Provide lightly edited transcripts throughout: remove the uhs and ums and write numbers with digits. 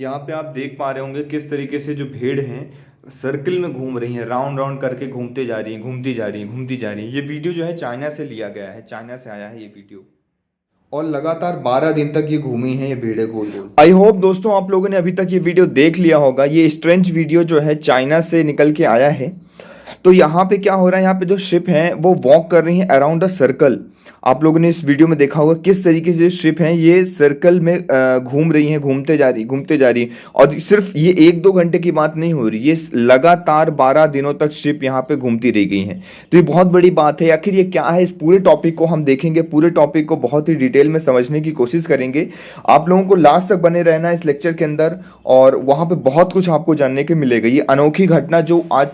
यहाँ पे आप देख पा रहे होंगे किस तरीके से जो भेड़ हैं सर्किल में घूम रही हैं, राउंड राउंड करके घूमते जा रही हैं, घूमती जा रही हैं, घूमती जा रही हैं। ये वीडियो जो है चाइना से लिया गया है, चाइना से आया है ये वीडियो। और लगातार 12 दिन तक ये घूमी हैं ये भेड़ें गोल गोल। आई होप दोस्तों आप लोगों ने अभी तक ये वीडियो देख लिया होगा। ये स्ट्रेंच वीडियो जो है चाइना से निकल के आया है। तो यहाँ पे क्या हो रहा है, यहाँ पे जो शिप हैं वो वॉक कर रही हैं अराउंड अ सर्कल। आप लोगों ने इस वीडियो में देखा होगा किस तरीके से शिप हैं ये सर्कल में घूम रही हैं, घूमते जा रही, घूमते जा रही। और सिर्फ ये 1-2 घंटे की बात नहीं हो रही, ये लगातार 12 दिनों तक शिप यहाँ पे घूमती रह गई हैं। तो ये बहुत बड़ी बात है। आखिर ये क्या है, इस पूरे टॉपिक को हम देखेंगे, पूरे टॉपिक को बहुत ही डिटेल में समझने की कोशिश करेंगे। आप लोगों को लास्ट तक बने रहना इस लेक्चर के अंदर, और वहाँ पे बहुत कुछ आपको जानने को मिलेगा। ये अनोखी घटना जो आज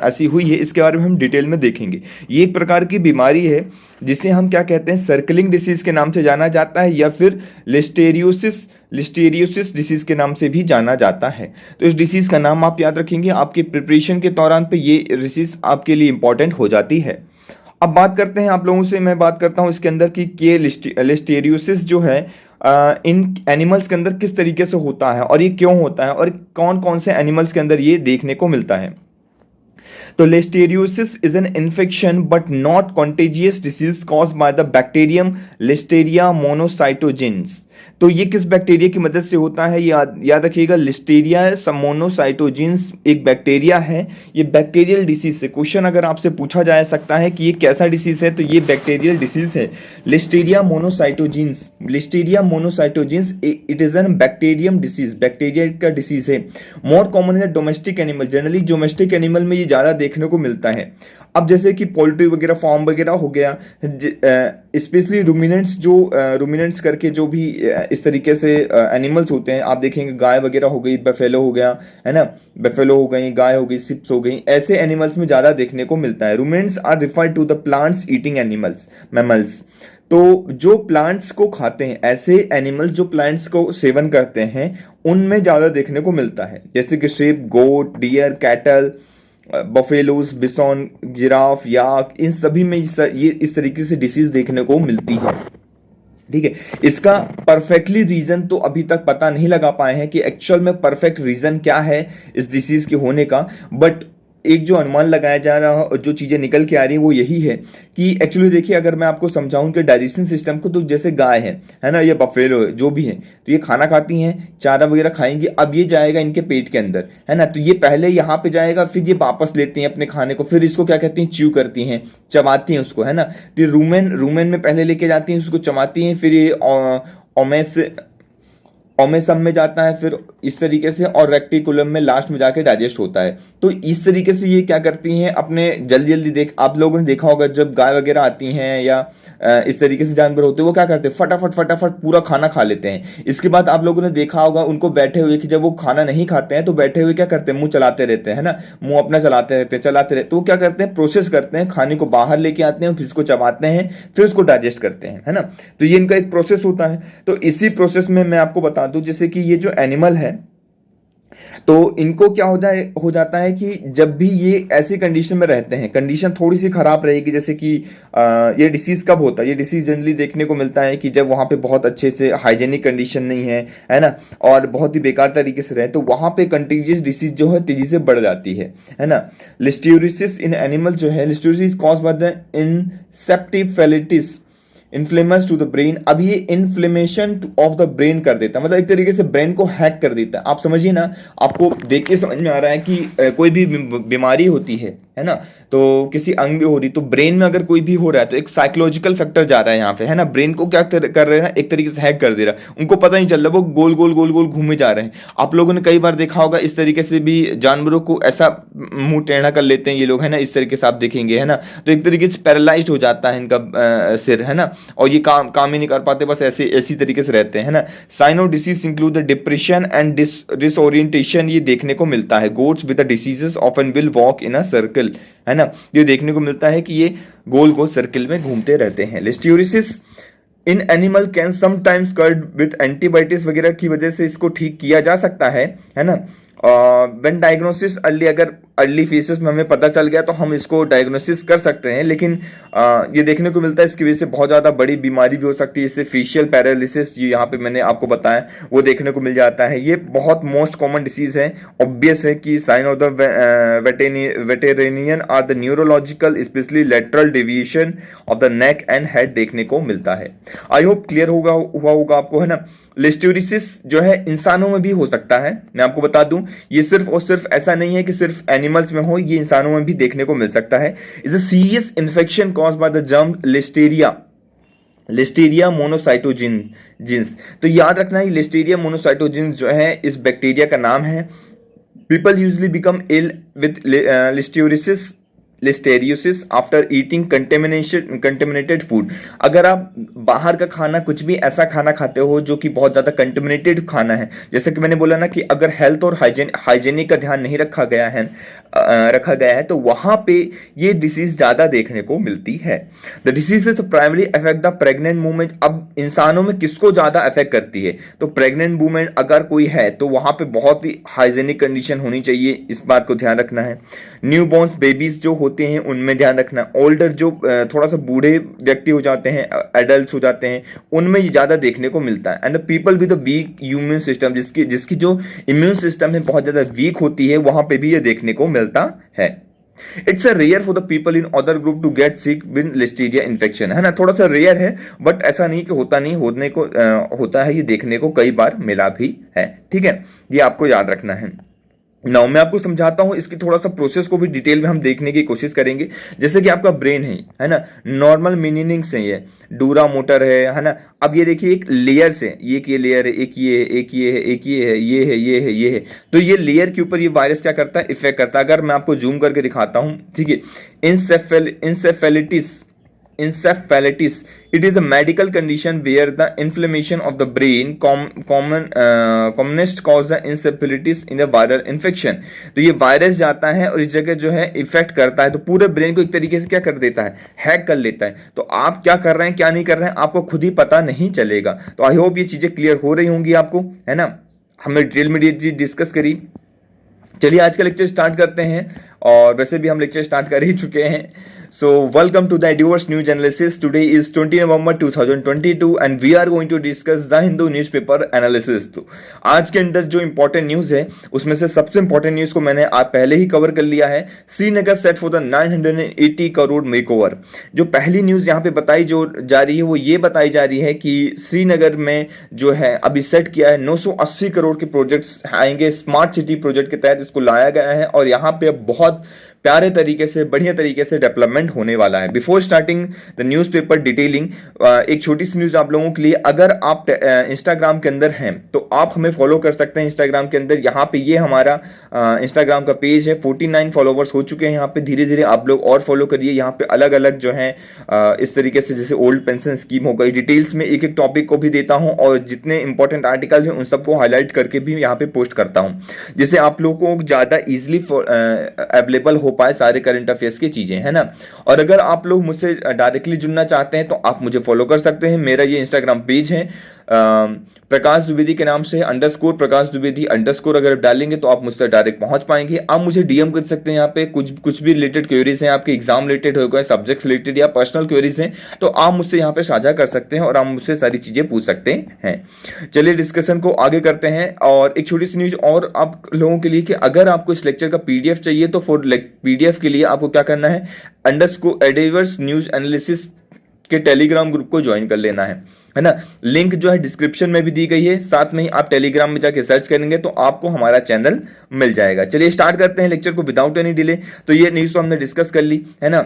ऐसी हुई है, इसके बारे में हम डिटेल में देखेंगे। ये एक प्रकार की बीमारी है जिसे हम क्या कहते हैं, सर्कलिंग डिसीज के नाम से जाना जाता है, या फिर लिस्टेरियोसिस डिसीज के नाम से भी जाना जाता है। तो इस डिसीज का नाम आप याद रखेंगे, आपके प्रिपरेशन के दौरान पे ये डिसीज आपके लिए इंपॉर्टेंट हो जाती है। अब बात करते हैं, आप लोगों से मैं बात करता हूँ इसके अंदर कि लिस्टेरियोसिस जो है इन एनिमल्स के अंदर किस तरीके से होता है और ये क्यों होता है और कौन कौन से एनिमल्स के अंदर ये देखने को मिलता है। तो listeriosis is an infection but not contagious disease caused by the bacterium Listeria मोनोसाइटोजेंस। तो ये किस बैक्टीरिया की मदद से होता है, याद रखिएगा, लिस्टेरिया मोनोसाइटोजेंस एक बैक्टीरिया है। ये बैक्टीरियल डिसीज है। क्वेश्चन अगर आपसे पूछा जा सकता है कि ये कैसा डिसीज है, तो ये बैक्टीरियल डिसीज है, Listeria मोनोसाइटोजेंस। Listeria मोनोसाइटोजेंस it is an bacterium disease, bacteria का डिसीज है। More common in domestic animal, generally domestic animal में ये ज्यादा देखने को मिलता है। अब जैसे कि पोल्ट्री वगैरह, फार्म वगैरह हो गया, स्पेशली रूमिनेंट्स, जो रूमिनेंट्स करके जो भी इस तरीके से एनिमल्स होते हैं, आप देखेंगे गाय वगैरह हो गई, बफेलो हो गया, है ना, बफेलो हो गई, गाय हो गई, सिप्स हो गई, ऐसे एनिमल्स में ज़्यादा देखने को मिलता है। Ruminants are referred to the plants eating animals, mammals. तो जो प्लांट्स को खाते हैं, ऐसे एनिमल्स जो प्लांट्स को सेवन करते हैं, उनमें ज़्यादा देखने को मिलता है, जैसे कि sheep, goat, deer, cattle, buffaloes, bison, giraffe, yak, इन सभी में ये इस तरीके से डिसीज देखने को मिलती है। ठीक है, इसका परफेक्टली रीजन तो अभी तक पता नहीं लगा पाए हैं कि एक्चुअल में परफेक्ट रीजन क्या है इस डिसीज के होने का, बट एक जो अनुमान लगाया जा रहा है और जो चीज़ें निकल के आ रही है वो यही है कि एक्चुअली देखिए, अगर मैं आपको समझाऊं कि डाइजेशन सिस्टम को, तो जैसे गाय है ना, ये बफेलो है, जो भी है, तो ये खाना खाती हैं, चारा वगैरह खाएंगी, अब ये जाएगा इनके पेट के अंदर, है ना, तो ये पहले यहाँ पे जाएगा, फिर ये वापस लेती हैं अपने खाने को, फिर इसको क्या कहती हैं, च्यू करती हैं, चबाती हैं उसको, है ना। तो ये रूमेन में पहले लेके जाती हैं, उसको चबाती हैं, फिर ये ओमेसम में जाता है, फिर इस तरीके से, और रेक्टिकुलम में लास्ट में जाके डाइजेस्ट होता है। तो इस तरीके से ये क्या करती हैं, अपने जल्दी जल्दी आप लोगों ने देखा होगा जब गाय वगैरह आती हैं या इस तरीके से जानवर होते हैं, वो क्या करते हैं, फटाफट फटाफट पूरा खाना खा लेते हैं। इसके बाद आप लोगों ने देखा होगा उनको बैठे हुए कि जब वो खाना नहीं खाते हैं तो बैठे हुए क्या करते हैं, मुंह चलाते रहते हैं, है ना, मुंह अपना चलाते रहते हैं। तो वो क्या करते हैं, प्रोसेस करते हैं, खाने को बाहर लेके आते हैं, फिर इसको चबाते हैं, फिर उसको डाइजेस्ट करते हैं, है ना। तो ये इनका एक प्रोसेस होता है। तो इसी प्रोसेस में मैं आपको बता दूं, जैसे कि ये जो एनिमल है, तो इनको क्या हो जाता है कि जब भी ये ऐसी कंडीशन में रहते हैं, कंडीशन थोड़ी सी खराब रहेगी, जैसे कि ये डिसीज कब होता है, ये डिसीज जनरली देखने को मिलता है कि जब वहां पे बहुत अच्छे से हाइजेनिक कंडीशन नहीं है ना, और बहुत ही बेकार तरीके से रहे, तो वहां पे कंटेजियस डिसीज जो है तेजी से बढ़ जाती है ना। लिस्टेरियोसिस इन एनिमल जो है, listeriosis caused by the encephalitis inflammation to the brain. अब ये इन्फ्लेमेशन ऑफ द ब्रेन कर देता है, मतलब एक तरीके से ब्रेन को हैक कर देता है। आप समझिए ना, आपको देख के समझ में आ रहा है कि कोई भी बीमारी होती है ना, तो किसी अंग में हो रही, तो ब्रेन में अगर कोई भी हो रहा है तो एक साइकोलॉजिकल फैक्टर जा रहा है यहाँ पे, है ना, ब्रेन को क्या कर रहे हैं, एक तरीके से हैक कर दे रहा है, उनको पता नहीं चल रहा, वो गोल गोल गोल गोल घूमे जा रहे हैं। आप लोगों ने कई बार देखा होगा इस तरीके से भी जानवरों को ऐसा मुंह टेढ़ा कर लेते हैं ये लोग, है ना, इस तरीके से आप देखेंगे, है ना, तो एक तरीके से पैरालाइज्ड हो जाता है इनका सिर, है ना, और ये काम ही नहीं कर पाते, बस ऐसी तरीके से रहते हैं, है ना। Sign of disease include the depression and disorientation, ये देखने को मिलता है। Goats with the diseases often will walk in a circle, है ना, ये देखने को मिलता है कि ये गोल गोल सर्किल में घूमते रहते हैं। Listeriosis in animal can sometimes cured with antibiotics वगैरह की वजह से इसको ठीक किया जा सकता है ना। व्हेन डायग्नोसिस अर्ली, अगर अर्ली फेसेस में हमें पता चल गया तो हम इसको डायग्नोसिस कर सकते हैं, लेकिन ये देखने को मिलता है इसकी वजह से बहुत ज़्यादा बड़ी बीमारी भी हो सकती है। इससे फेशियल पैरालिसिस, ये यहाँ पे मैंने आपको बताया, वो देखने को मिल जाता है। ये बहुत मोस्ट कॉमन डिसीज है। ऑब्वियस है कि sign of the veterinarian are the neurological specially lateral deviation of the neck and head देखने को मिलता है। आई होप क्लियर हुआ होगा आपको, है ना। लिस्टोरिसिस जो है इंसानों में भी हो सकता है, मैं आपको बता दूं। ये सिर्फ और सिर्फ ऐसा नहीं है कि सिर्फ एनिमल्स में हो, ये इंसानों में भी देखने को मिल सकता है। Is a serious infection caused by the germ Listeria monocytogenes. तो याद रखना, ये लिस्टीरिया मोनोसाइटोजिन्स जो है इस बैक्टीरिया का नाम है। People usually become ill with listeriosis after eating contaminated food. अगर आप बाहर का खाना, कुछ भी ऐसा खाना खाते हो जो कि बहुत ज़्यादा कंटेमिनेटेड खाना है, जैसे कि मैंने बोला ना कि अगर हेल्थ और हाइजीनिक का ध्यान नहीं रखा गया है तो वहां पे ये डिसीज ज़्यादा देखने को मिलती है। The disease is primary affect the pregnant women. अब इंसानों में किसको ज़्यादा अफेक्ट करती है, तो प्रेग्नेंट वुमेन अगर कोई है तो वहां पे बहुत ही हाइजीनिक कंडीशन होनी चाहिए, इस बात को ध्यान रखना है। न्यू बॉर्न्स बेबीज जो होते हैं उनमें ध्यान रखना। ओल्डर जो थोड़ा सा बूढ़े व्यक्ति हो जाते हैं, एडल्ट हो जाते हैं, उनमें ये ज़्यादा देखने को मिलता है। And the people with the week immune system, जिसकी जो इम्यून सिस्टम है बहुत ज़्यादा वीक होती है, वहां पे भी ये देखने को मिलता है। It's a rare for the people in other group to get sick with listeria infection, है ना। थोड़ा सा रेयर है, बट ऐसा नहीं कि होता नहीं, होता है, ये देखने को कई बार मिला भी है। ठीक है, ये आपको याद रखना है। नाउ मैं आपको समझाता हूं, इसकी थोड़ा सा प्रोसेस को भी डिटेल में हम देखने की कोशिश करेंगे। जैसे कि आपका ब्रेन है ना, नॉर्मल मीनिंग्स है, ये डूरा मोटर है ना। अब ये देखिए एक लेयर से, ये लेयर है, एक ये है, एक ये है, एक ये है, ये है, ये है, ये है। तो ये लेयर के ऊपर ये वायरस क्या करता है, इफेक्ट करता है। अगर मैं आपको जूम करके दिखाता हूं, ठीक है, encephalitis, it is a medical condition where the inflammation of the brain commonest cause the encephalitis in a viral infection। तो ये वायरस जाता है और इस जगह जो है इफेक्ट करता है, तो पूरे ब्रेन को एक तरीके से क्या कर देता है, हैक कर लेता है। तो आप क्या कर रहे हैं, क्या नहीं कर रहे हैं, आपको खुद ही पता नहीं चलेगा। तो आई होप ये चीजें क्लियर हो रही होंगी आपको, है ना। हमने डिटेल में ये चीज डिस्कस करी। चलिए आज का लेक्चर स्टार्ट करते हैं, और वैसे भी हम लेक्चर स्टार्ट कर ही चुके हैं। So welcome to the Ediverse News Analysis. Today is 20 November 2022 and we are going to discuss the Hindu newspaper analysis। तो आज के अंदर जो इंपॉर्टेंट न्यूज है उसमें से सबसे इंपॉर्टेंट न्यूज को मैंने आप पहले ही कवर कर लिया है। Srinagar set for the 980 crore makeover. जो पहली न्यूज यहाँ पे बताई जो जा रही है वो ये बताई जा रही है कि श्रीनगर में जो है अभी सेट किया है 980 करोड़ के प्रोजेक्ट्स आएंगे। स्मार्ट सिटी प्रोजेक्ट के तहत इसको लाया गया है और यहाँ पे बहुत प्यारे तरीके से, बढ़िया तरीके से डेवलपमेंट होने वाला है। Before starting the newspaper detailing, एक छोटी सी न्यूज़ आप लोगों के लिए। अगर आप इंस्टाग्राम के अंदर हैं तो आप हमें फॉलो कर सकते हैं इंस्टाग्राम के अंदर। यहाँ पे ये हमारा इंस्टाग्राम का पेज है, 49 फॉलोवर्स हो चुके हैं यहाँ पे। धीरे धीरे आप लोग और फॉलो करिए। यहाँ पे अलग अलग जो है इस तरीके से, जैसे ओल्ड पेंशन स्कीम हो गई, डिटेल्स में एक एक टॉपिक को भी देता हूँ और जितने इंपॉर्टेंट आर्टिकल्स हैं उन सबको हाईलाइट करके भी यहाँ पे पोस्ट करता हूँ, जिससे आप लोगों को ज़्यादा ईजिली अवेलेबल हो पाए सारे करंट अफेयर्स की चीजें, है ना। और अगर आप लोग मुझसे डायरेक्टली जुड़ना चाहते हैं तो आप मुझे फॉलो कर सकते हैं। मेरा ये इंस्टाग्राम पेज है प्रकाश द्विवेदी के नाम से, _ प्रकाश द्विवेदी _ अगर आप डालेंगे तो आप मुझसे डायरेक्ट पहुंच पाएंगे। आप मुझे डीएम कर सकते हैं। यहाँ पे कुछ भी रिलेटेड क्वेरीज हैं, आपके एग्जाम रिलेटेड हो गए, सब्जेक्ट रिलेटेड या पर्सनल क्वेरीज हैं, तो आप मुझसे यहाँ पे साझा कर सकते हैं और आप मुझसे सारी चीजें पूछ सकते हैं। चलिए डिस्कशन को आगे करते हैं। और एक छोटी सी न्यूज और आप लोगों के लिए कि अगर आपको इस लेक्चर का पीडीएफ चाहिए तो फॉर पीडीएफ के लिए आपको क्या करना है, एडिवर्स न्यूज एनालिसिस के टेलीग्राम ग्रुप को ज्वाइन कर लेना है ना। लिंक जो है डिस्क्रिप्शन में भी दी गई है, साथ में ही आप टेलीग्राम में जाके सर्च करेंगे तो आपको हमारा चैनल मिल जाएगा। चलिए स्टार्ट करते हैं लेक्चर को विदाउट एनी डिले। तो ये न्यूज तो हमने डिस्कस कर ली, है ना।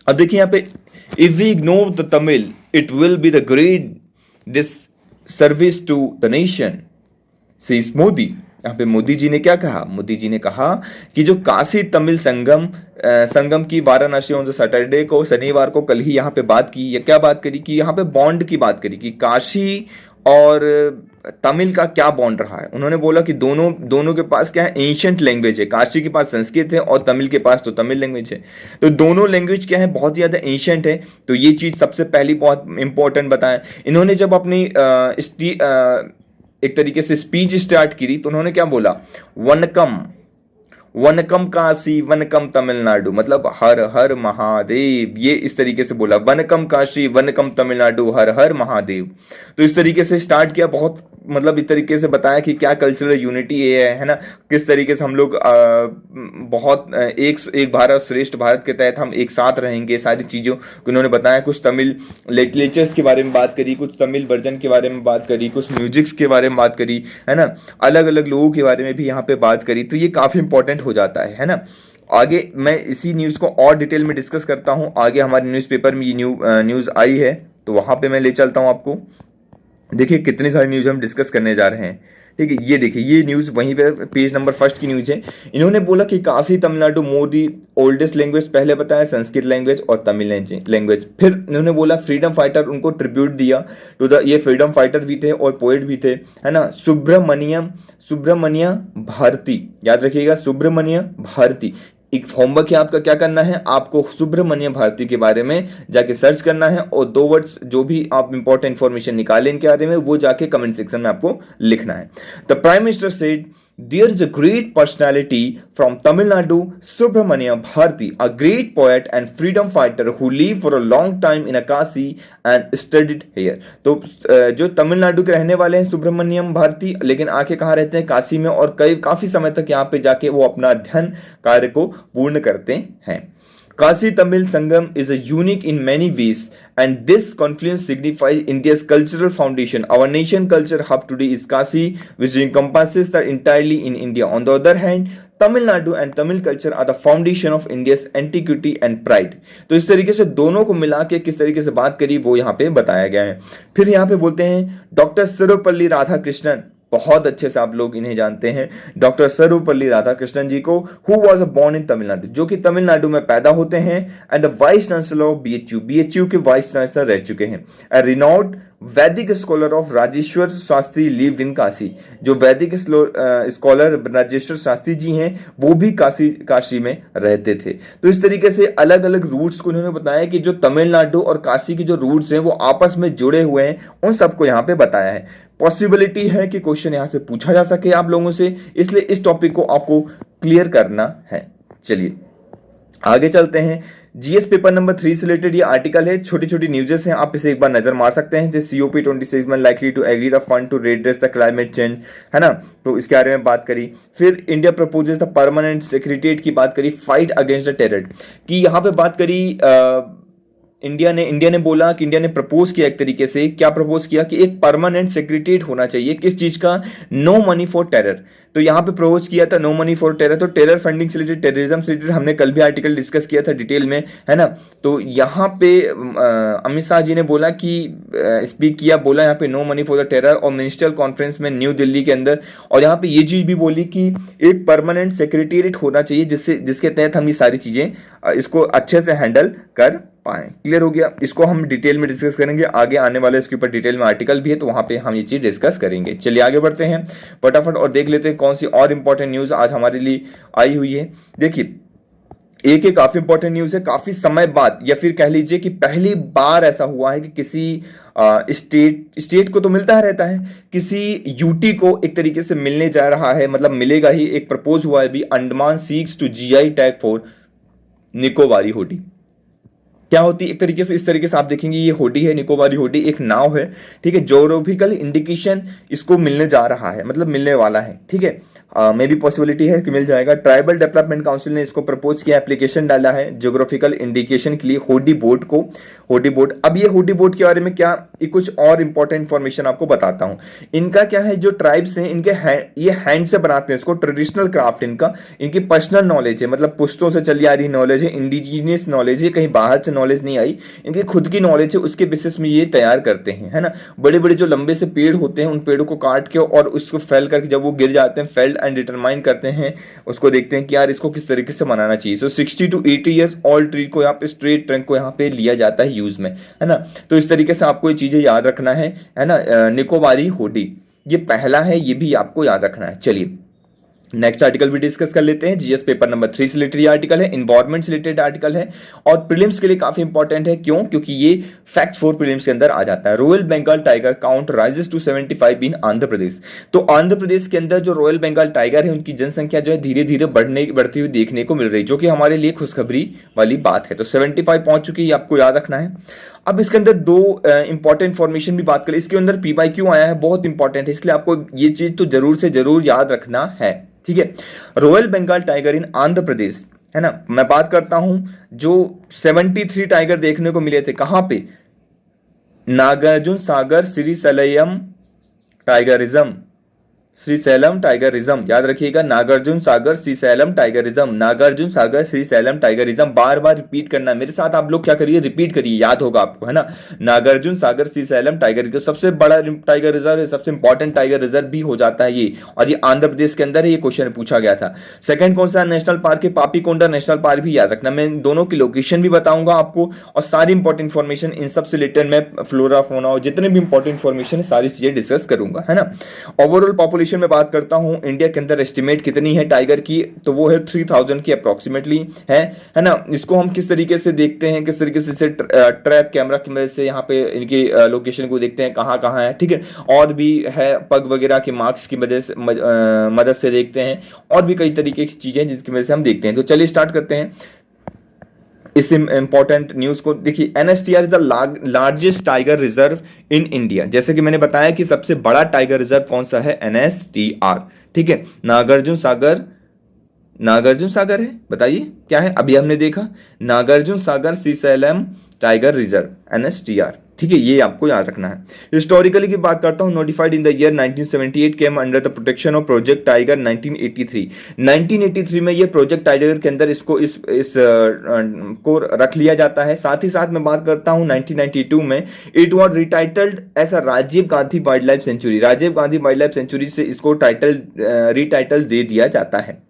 अब देखिए यहाँ पे, if we ignore the Tamil it will be the great disservice to the nation, says Modi. यहाँ पे मोदी जी ने क्या कहा, मोदी जी ने कहा कि जो काशी तमिल संगम की वाराणसी ऑन सैटरडे को, शनिवार को, कल ही यहाँ पे बात की, या क्या बात करी कि यहाँ पे बॉन्ड की बात करी कि काशी और तमिल का क्या बॉन्ड रहा है। उन्होंने बोला कि दोनों के पास क्या है, एंशिएंट लैंग्वेज है। काशी के पास संस्कृत है और तमिल के पास तो तमिल लैंग्वेज है। तो दोनों लैंग्वेज क्या है, बहुत ज़्यादा एंशिएंट है। तो ये चीज़ सबसे पहली बहुत इंपॉर्टेंट बताएं इन्होंने। जब अपनी एक तरीके से स्पीच स्टार्ट की थी, तो उन्होंने क्या बोला, वनकम, वनकम काशी वनकम तमिलनाडु, मतलब हर हर महादेव, ये इस तरीके से बोला, वनकम काशी वनकम तमिलनाडु हर हर महादेव। तो इस तरीके से स्टार्ट किया, बहुत मतलब इस तरीके से बताया कि क्या कल्चरल यूनिटी ये है ना, किस तरीके से हम लोग बहुत एक भारत श्रेष्ठ भारत के तहत हम एक साथ रहेंगे, सारी चीज़ों को उन्होंने बताया। कुछ तमिल लिटरेचर्स के बारे में बात करी, कुछ तमिल वर्जन के बारे में बात करी, कुछ म्यूजिक्स के बारे में बात करी, है ना, अलग अलग लोगों के बारे में भी यहाँ पे बात करी। तो ये काफ़ी इंपॉर्टेंट हो जाता है ना। आगे मैं इसी न्यूज़ को और डिटेल में डिस्कस करता हूँ। आगे हमारे न्यूज़पेपर में ये न्यूज़ आई है, तो वहाँ पे मैं ले चलता हूँ आपको। देखिए कितनी सारी न्यूज़ हम डिस्कस करने जा रहे हैं, ठीक है। ये देखिए, ये न्यूज़ वहीं पे पेज नंबर 1 की न्यूज़ है। इन्होंने बोला कि काशी तमिलनाडु मोदी ओल्डेस्ट लैंग्वेज, पहले बताया संस्कृत लैंग्वेज और तमिल लैंग्वेज। फिर इन्होंने बोला फ्रीडम फाइटर, उनको ट्रिब्यूट दिया टू द, ये फ्रीडम फाइटर भी थे और पोएट भी थे, है ना, सुब्रमण्य भारती, याद रखिएगा सुब्रमण्य भारती। एक होमवर्क है आपका, क्या करना है, आपको सुब्रमण्य भारती के बारे में जाके सर्च करना है और 2 वर्ड्स जो भी आप इंपॉर्टेंट इंफॉर्मेशन निकालें इनके बारे में, वो जाके कमेंट सेक्शन में आपको लिखना है। The prime minister said there is a great personality from Tamil Nadu, Subramania Bharati, a great poet and freedom fighter who lived for a long time in Kashi and studied here। तो जो तमिलनाडु के रहने वाले हैं सुब्रमण्यम भारती, लेकिन आके कहाँ रहते हैं, काशी में, और काफी समय तक यहाँ पे जाके वो अपना अध्ययन कार्य को पूर्ण करते हैं। Kashi Tamil Sangam is a unique in many ways, and this confluence signifies India's cultural foundation. Our nation culture hub today is Kashi, which encompasses the entirely in India. On the other hand, Tamil Nadu and Tamil culture are the foundation of India's antiquity and pride। तो इस तरीके से दोनों को मिला के किस तरीके से बात करी वो यहाँ पे बताया गया है। फिर यहाँ पे बोलते हैं डॉक्टर सर्वपल्ली राधाकृष्णन, बहुत अच्छे से आप लोग इन्हें जानते हैं, डॉक्टर सर्वपल्ली राधाकृष्णन जी को, who was born in Tamil Nadu, जो कि तमिलनाडु में पैदा होते हैं, and the vice chancellor of BHU के वाइस चांसलर रह चुके हैं। A renowned Vedic scholar of Rajeshwar Shastri lived in Kashi, जो वैदिक स्कॉलर राजेश्वर शास्त्री जी हैं वो भी काशी में रहते थे। तो इस तरीके से अलग अलग रूट्स को उन्होंने बताया कि जो तमिलनाडु और काशी के जो रूट्स हैं वो आपस में जुड़े हुए हैं, उन सबको यहाँ पे बताया है। पॉसिबिलिटी है कि क्वेश्चन यहां से पूछा जा सके आप लोगों से, इसलिए इस टॉपिक को आपको क्लियर करना है। चलिए आगे चलते हैं। जीएस पेपर नंबर 3 से रिलेटेड ये आर्टिकल है, छोटी छोटी न्यूज़ेस हैं, आप इसे एक बार नजर मार सकते हैं। जैसे COP26 likely to agree the fund to redress the climate change, है ना, तो इसके बारे में बात करी। फिर India proposes the permanent secretariat की बात करी, फाइट अगेंस्ट द टेरर की यहाँ पे बात करी। इंडिया ने बोला कि इंडिया ने प्रपोज किया, एक तरीके से क्या प्रपोज किया कि एक परमानेंट सेक्रेटेरिएट होना चाहिए, किस चीज का, नो मनी फॉर टेरर। तो यहाँ पे प्रपोज किया था नो मनी फॉर टेरर, तो टेरर फंडिंग से रिलेटेड, टेररिज्म से रिलेटेड हमने कल भी आर्टिकल डिस्कस किया था डिटेल में, है ना। तो यहाँ पे अमित शाह जी ने बोला कि स्पीक किया, बोला यहाँ पे no money for the terror, और मिनिस्ट्रियल कॉन्फ्रेंस में न्यू दिल्ली के अंदर, और यहाँ पे ये चीज भी बोली कि एक परमानेंट सेक्रेटेरिएट होना चाहिए जिसके तहत हम ये सारी चीजें इसको अच्छे से हैंडल कर पाए। क्लियर हो गया, इसको हम डिटेल में डिस्कस करेंगे, आगे आने वाले इसके ऊपर डिटेल में आर्टिकल भी है, तो वहां पे हम ये चीज डिस्कस करेंगे। चलिए आगे बढ़ते हैं फटाफट और देख लेते हैं कौन सी और इंपॉर्टेंट न्यूज आज हमारे लिए आई हुई है। देखिए एक काफी इंपॉर्टेंट न्यूज है, काफी समय बाद, या फिर कह लीजिए कि पहली बार ऐसा हुआ है कि किसी स्टेट को तो मिलता है रहता है, किसी यूटी को एक तरीके से मिलने जा रहा है, मतलब मिलेगा ही, एक प्रपोज हुआ है भी, Andaman seeks to GI tag for Nicobari Hodi. क्या होती है, एक तरीके से इस तरीके से आप देखेंगे ये होडी है, निकोबारी होडी एक नाव है, ठीक है, ज्योग्राफिकल इंडिकेशन इसको मिलने जा रहा है, मतलब मिलने वाला है, ठीक है, मे भी पॉसिबिलिटी है कि मिल जाएगा। ट्राइबल डेवलपमेंट काउंसिल ने इसको प्रपोज किया, एप्लीकेशन डाला है ज्योग्राफिकल इंडिकेशन के लिए होडी बोट को, होडी बोट। अब ये होडी बोट के बारे में क्या कुछ और इंपॉर्टेंट इंफॉर्मेशन आपको बताता हूं। इनका क्या है, जो ट्राइब्स हैं इनके ये हैंड से बनाते हैं इसको, ट्रेडिशनल क्राफ्ट इनका, इनकी पर्सनल नॉलेज है, मतलब पुश्तों से चली आ रही नॉलेज है, इंडिजीनियस नॉलेज है, कहीं बाहर से नॉलेज नहीं आई, इनकी खुद की नॉलेज है, उसके बेसिस में ये तैयार करते हैं, है ना। बड़े बड़े जो लंबे से पेड़ होते हैं उन पेड़ों को काट के और उसको फैल करके जब वो गिर जाते हैं, फेल्ड एंड डिटरमाइन करते हैं, उसको देखते हैं कि यार इसको किस तरीके से बनाना चाहिए। सो 60 to 80 ईयर्स ओल्ड ट्री को यहाँ पे, स्ट्रेट ट्रंक को यहाँ पे लिया जाता है यूज में, है ना। तो इस तरीके से आपको ये चीजें याद रखना है ना। निकोबारी होडी ये पहला है, ये भी आपको याद रखना है। चलिए नेक्स्ट आर्टिकल भी डिस्कस कर लेते हैं। जीएस पेपर नंबर 3 से रिलेटेड आर्टिकल है, इन्वायरमेंट से रिलेटेड आर्टिकल है और प्रीलिम्स के लिए काफी इंपॉर्टेंट है। क्यों? क्योंकि ये फैक्ट फॉर प्रीलिम्स के अंदर आ जाता है। Royal Bengal tiger count rises to 75 in Andhra Pradesh. तो आंध्र प्रदेश के अंदर जो रॉयल बंगाल टाइगर है उनकी जनसंख्या जो है धीरे धीरे बढ़ती हुई देखने को मिल रही है, जो कि हमारे लिए खुशखबरी वाली बात है। तो 75 पहुंच चुकी है, आपको याद रखना है। अब इसके अंदर दो इंपॉर्टेंट इन्फॉर्मेशन भी बात करें। इसके अंदर पीवाईक्यू आया है, बहुत इंपॉर्टेंट है, इसलिए आपको ये चीज तो जरूर से जरूर याद रखना है। ठीक है, royal Bengal tiger in Andhra Pradesh, है ना। मैं बात करता हूं जो 73 टाइगर देखने को मिले थे, कहां पे? Nagarjuna Sagar Srisailam tiger reserve, Srisailam tiger reserve, याद रखिएगा, Nagarjuna Sagar Srisailam tiger reserve, Nagarjuna Sagar Srisailam tiger reserve. बार बार रिपीट करना मेरे साथ, आप लोग क्या करिए, रिपीट करिए, याद होगा आपको, है ना। नागार्जुन सागर श्रीशैलम टाइगर रिजर्व सबसे बड़ा टाइगर रिजर्व है, सबसे इंपॉर्टेंट टाइगर रिजर्व भी हो जाता है ये, और ये आंध्र प्रदेश के अंदर है। ये क्वेश्चन पूछा गया था। सेकंड कौन सा नेशनल पार्क है? पापीकोंडा नेशनल पार्क भी याद रखना। मैं दोनों की लोकेशन भी बताऊंगा आपको और सारी इंपॉर्टेंट इन्फॉर्मेशन इन सबसे रिलेटेड मैं फ्लोरा फोना और जितने भी इंपॉर्टेंट इन्फॉर्मेशन है सारी चीजें डिस्कस करूंगा, है ना। ओवरऑल पॉपुलेशन में बात करता हूं इंडिया के अंदर एस्टिमेट कितनी है टाइगर की, तो वो है 3000 की अप्रोक्सीमेटली है ना। इसको हम किस तरीके से देखते हैं, किस तरीके से ट्रैप कैमरा की मदद से यहाँ पे इनकी लोकेशन को देखते हैं, कहाँ कहाँ है। ठीक है, और भी है पग वगैरह के मार्क्स की मदद से देखते हैं, और भी कई तरीके की चीजें जिसकी वजह से हम देखते हैं। तो चलिए स्टार्ट करते हैं इस इंपॉर्टेंट न्यूज को। देखिए, NSTR is the largest tiger reserve in India. जैसे कि मैंने बताया कि सबसे बड़ा टाइगर रिजर्व कौन सा है? एनएसटीआर। ठीक है, नागार्जुन सागर, नागार्जुन सागर है, बताइए क्या है? अभी हमने देखा नागार्जुन सागर श्रीशैलम टाइगर रिजर्व, एनएसटीआर। ठीक है, ये आपको याद रखना है। हिस्टोरिकली की बात करता हूं, notified in the year 1978, came under the protection of project tiger 1983। 1983 में ये प्रोजेक्ट टाइगर के अंदर इसको को रख लिया जाता है। साथ ही साथ मैं बात करता हूं 1992 में it was retitled as a Rajiv Gandhi wild life sanctuary. Rajiv Gandhi wild life sanctuary से इसको रिटाइटल दे दिया जाता है।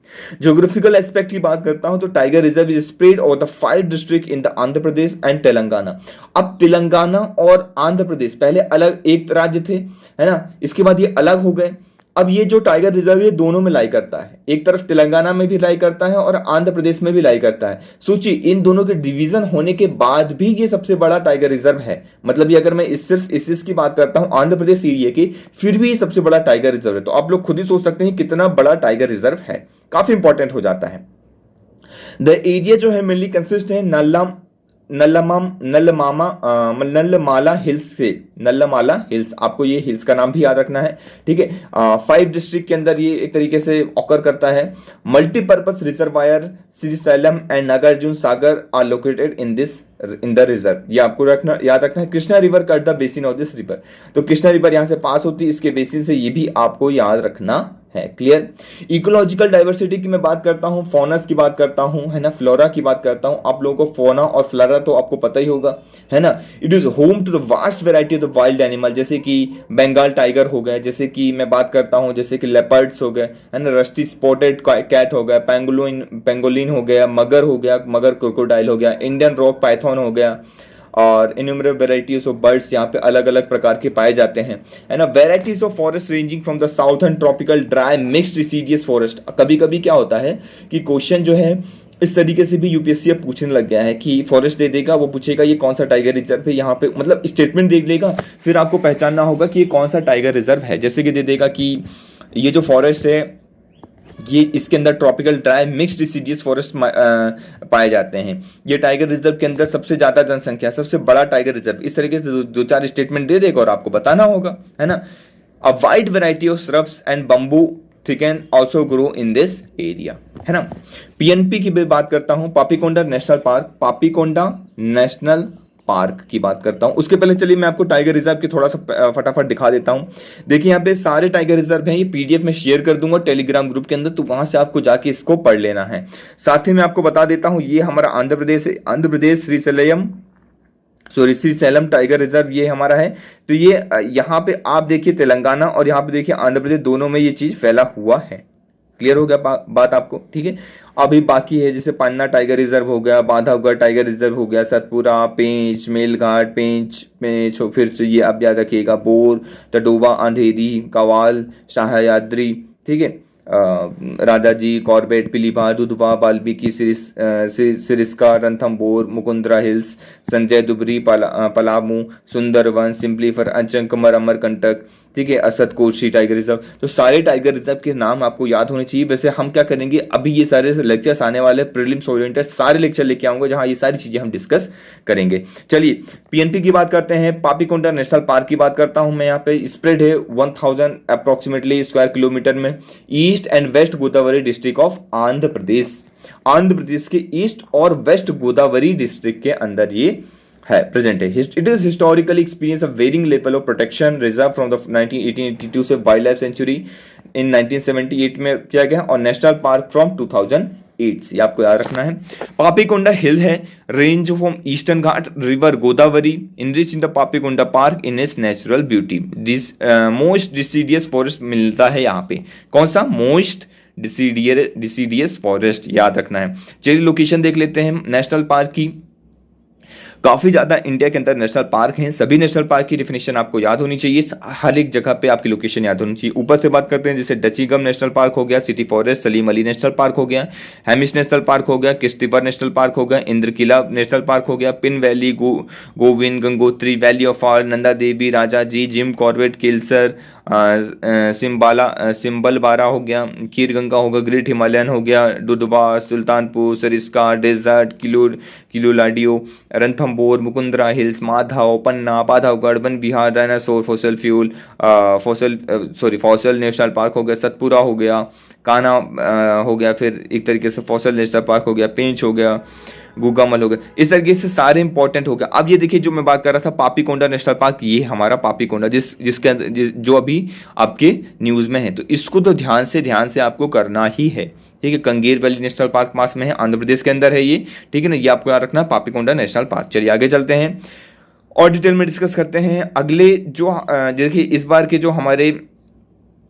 ज्योग्राफिकल एस्पेक्ट की बात करता हूं तो tiger reserve is spread over the 5 district in the Andhra Pradesh and Telangana. अब तेलंगाना और आंध्र प्रदेश पहले अलग एक राज्य थे, है ना, इसके बाद ये अलग हो गए। अब ये जो टाइगर रिजर्व ये दोनों में लाई करता है, एक तरफ तेलंगाना में भी लाई करता है और आंध्र प्रदेश में भी लाई करता है। सोचिए, इन दोनों के डिवीजन होने के बाद भी ये सबसे बड़ा टाइगर रिजर्व है। मतलब ये अगर मैं सिर्फ इस की बात करता हूं आंध्र प्रदेश एरिया की, फिर भी ये सबसे बड़ा टाइगर रिजर्व है। तो आप लोग खुद ही सोच सकते हैं कितना बड़ा टाइगर रिजर्व है, काफी इंपॉर्टेंट हो जाता है। द एरिया जो है मेनली कंसिस्ट है नल्लमाला हिल्स से, नल्लमाला हिल्स, आपको ये हिल्स का नाम भी याद रखना है। ठीक है, 5 डिस्ट्रिक्ट के अंदर ये एक तरीके से ऑकर करता है। Multipurpose reservoir Srisailam and Nagarjuna Sagar are located in the reserve. ये आपको याद रखना है। Krishna river cut the basin of this river, तो कृष्णा रिवर यहां से पास होती है, इसके बेसिन से, ये भी आपको याद रखना है। क्लियर। इकोलॉजिकल डाइवर्सिटी की मैं बात करता हूं, फौनस की बात करता हूं, है ना, फ्लोरा की बात करता हूं। आप लोगों को फौना और फ्लोरा तो आपको पता ही होगा, है ना। It is home to the vast variety of the wild animal, जैसे कि बंगाल टाइगर हो गए, जैसे कि मैं बात करता हूं जैसे कि लेपर्ड्स हो गए, है ना, रस्टी स्पॉटेड कैट हो गया, पेंगोलिन हो गया, मगर क्रोकोडाइल हो गया, इंडियन रॉक पाइथन हो गया, और इन्यूमरेबल वेराइटीज ऑफ बर्ड्स यहाँ पे अलग अलग प्रकार के पाए जाते हैं, है ना। Varieties of forest ranging from the southern tropical dry mixed deciduous forest. कभी कभी क्या होता है कि क्वेश्चन जो है इस तरीके से भी यूपीएससी अब पूछने लग गया है कि फॉरेस्ट दे देगा, वो पूछेगा ये कौन सा टाइगर रिजर्व है, यहाँ पे मतलब स्टेटमेंट देख लेगा, फिर आपको पहचानना होगा कि ये कौन सा टाइगर रिजर्व है। जैसे कि दे देगा कि ये जो फॉरेस्ट है ये इसके अंदर tropical dry mixed deciduous forest पाए जाते हैं। ये टाइगर रिजर्व के अंदर सबसे ज्यादा जनसंख्या, सबसे बड़ा टाइगर रिजर्व, इस तरीके से दो चार स्टेटमेंट दे देगा और आपको बताना होगा, है ना। A wide variety of shrubs and bamboo thicken also grow in this area, है ना। पीएनपी की भी बात करता हूं, Papikonda national park, Papikonda national park की बात करता हूं। उसके पहले चलिए मैं आपको टाइगर रिजर्व की थोड़ा सा फटाफट दिखा देता हूं। देखिए यहाँ पे सारे टाइगर रिजर्व हैं, ये पीडीएफ में शेयर कर दूंगा टेलीग्राम ग्रुप के अंदर, तो वहां से आपको जाके इसको पढ़ लेना है। साथ ही मैं आपको बता देता हूं ये हमारा आंध्र प्रदेश है, आंध्र प्रदेश श्रीशैलम टाइगर रिजर्व ये हमारा है। तो ये यहाँ पे आप देखिए तेलंगाना और यहाँ पे देखिए आंध्र प्रदेश, दोनों में ये चीज फैला हुआ है। क्लियर हो गया बात आपको? ठीक है, अभी बाकी है जैसे पन्ना टाइगर रिजर्व हो गया, बांधवगढ़ टाइगर रिजर्व हो गया, सतपुरा, पेंच, मेलघाट, पेंच, फिर से ये आप याद रखिएगा बोर, टडोबा, अंधेरी, कवाल, शाहयाद्री, ठीक है, राजाजी, कॉर्बेट, पिलीभा, दुधवा, वाल्मीकि, सिरिस्का, रणथंभौर, मुकुंदरा हिल्स, संजय दुबरी, पलामू, सुंदरवन, सिम्पलीफर, अंचंकमर, अमरकंटक, ठीक है, असद कोशी टाइगर रिजर्व। तो सारे टाइगर रिजर्व के नाम आपको याद होने चाहिए। वैसे हम क्या करेंगे, अभी ये सारे लेक्चर्स आने वाले प्रीलिम्स ओरिएंटेड सारे लेक्चर लेके आऊंगा जहां ये सारी चीजें हम डिस्कस करेंगे। चलिए पीएनपी की बात करते हैं। पापीकोंडा नेशनल पार्क की बात करता हूं मैं। यहाँ पे स्प्रेड है 1000 अप्रोक्सीमेटली स्क्वायर किलोमीटर में, east and west Godavari district of Andhra Pradesh. Andhra Pradesh के ईस्ट और वेस्ट गोदावरी डिस्ट्रिक्ट के अंदर ये है, प्रेजेंट है। It is historically experience a varying level of protection reserve from the 1882 से वाइल्ड लाइफ सेंचुरी इन 1978 में किया गया, और नेशनल पार्क फ्रॉम 2008 से, आपको याद रखना है। पापीकोंडा हिल है range from eastern Ghat river Godavari enrich in the Papikonda park in its natural beauty. This most deciduous forest मिलता है यहाँ पे। कौन सा? मोस्ट डिसीडियस फॉरेस्ट, याद रखना है। चलिए लोकेशन देख लेते हैं नेशनल पार्क की। काफी ज्यादा इंडिया के अंदर नेशनल पार्क हैं। सभी नेशनल पार्क की डेफिनेशन आपको याद होनी चाहिए, हर एक जगह पे आपकी लोकेशन याद होनी चाहिए। ऊपर से बात करते हैं, जैसे डचीगम नेशनल पार्क हो गया, city forest, Salim Ali national park हो गया, हेमिस नेशनल पार्क हो गया, किश्तवाड़ नेशनल पार्क हो गया, इंद्रकिला नेशनल पार्क हो गया, Pin valley, Govind, Gangotri, valley of flower, Nanda Devi, Rajaji, Jim Corbett, Kalesar, Simbalbara हो गया, खीर गंगा हो गया, ग्रेट हिमालयन हो गया, दुधवा, सुल्तानपुर, सरिस्का डेजर्ट, किलोलाडियो, रणथंभौर, मुकुंदरा हिल्स, माधव, पन्ना, पाधवगढ़, वन विहार, डायनासोर, फॉसल नेशनल पार्क हो गया, सतपुरा हो गया, कान्हा हो गया, फिर एक तरीके से फॉसल नेशनल पार्क हो गया, पेंच हो गया, गुगामल हो गया। इस तरीके से सारे इंपॉर्टेंट हो गया। अब ये देखिए जो मैं बात कर रहा था पापीकोंडा नेशनल पार्क, ये हमारा पापीकोंडा जो अभी आपके न्यूज में है, तो इसको तो ध्यान से आपको करना ही है, ठीक है। कंगेर वैली नेशनल पार्क पास में है, आंध्र प्रदेश के अंदर है ये, ठीक है ना। ये आपको याद रखना, पापीकोंडा नेशनल पार्क। चलिए आगे चलते हैं और डिटेल में डिस्कस करते हैं। अगले जो देखिए इस बार के जो हमारे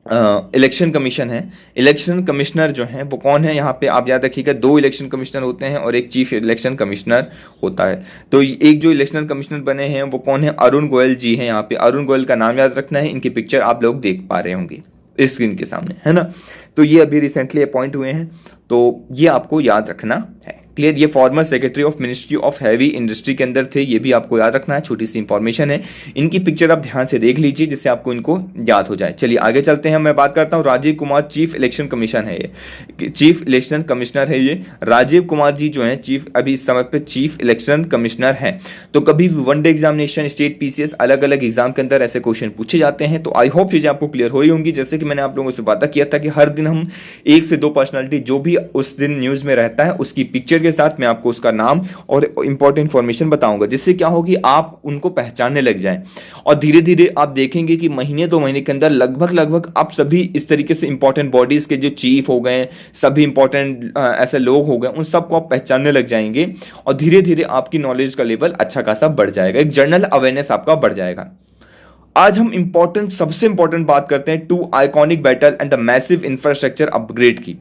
इलेक्शन कमीशन है, इलेक्शन कमिश्नर जो हैं वो कौन है, यहाँ पे आप याद रखिएगा 2 इलेक्शन कमिश्नर होते हैं और एक चीफ इलेक्शन कमिश्नर होता है। तो एक जो इलेक्शन कमिश्नर बने हैं वो कौन है, अरुण गोयल जी हैं। यहाँ पे अरुण गोयल का नाम याद रखना है, इनकी पिक्चर आप लोग देख पा रहे होंगे स्क्रीन के सामने, है ना। तो ये अभी रिसेंटली अपॉइंट हुए हैं, तो ये आपको याद रखना है। क्लियर। ये former secretary of ministry of heavy industry के अंदर थे, ये भी आपको याद रखना है, छोटी सी इंफॉर्मेशन है। इनकी पिक्चर आप ध्यान से देख लीजिए जिससे आपको इनको याद हो जाए। चलिए आगे चलते हैं। मैं बात करता हूं Rajiv Kumar, chief election commission है ये, चीफ इलेक्शन कमिश्नर है ये राजीव कुमार जी जो है चीफ, अभी इस समय पे चीफ इलेक्शन कमिश्नर हैं। तो कभी वनडे एग्जामिनेशन, स्टेट पीसीएस, अलग अलग एग्जाम के अंदर ऐसे क्वेश्चन पूछे जाते हैं। तो आई होप चीजें आपको क्लियर हो रही होंगी। जैसे कि मैंने आप लोगों से वादा किया था कि हर दिन हम 1 से 2 पर्सनालिटी जो भी उस दिन न्यूज में रहता है उसकी पिक्चर के साथ मैं आपको उसका नाम और इंपॉर्टेंट इंफॉर्मेशन बताऊंगा, जिससे क्या होगी आप उनको पहचानने लग जाएं। और धीरे धीरे आप देखेंगे कि महीने 2 महीने के अंदर लगभग आप सभी इस तरीके से इंपॉर्टेंट बॉडीज के जो चीफ हो गए, सभी इंपॉर्टेंट ऐसे लोग हो गए, उन सबको आप पहचानने लग जाएंगे और धीरे धीरे आपकी नॉलेज का लेवल अच्छा खासा बढ़ जाएगा, एक जनरल अवेयरनेस आपका बढ़ जाएगा। आज हम सबसे इंपॉर्टेंट बात करते हैं 2 iconic battle and the massive infrastructure upgrade की।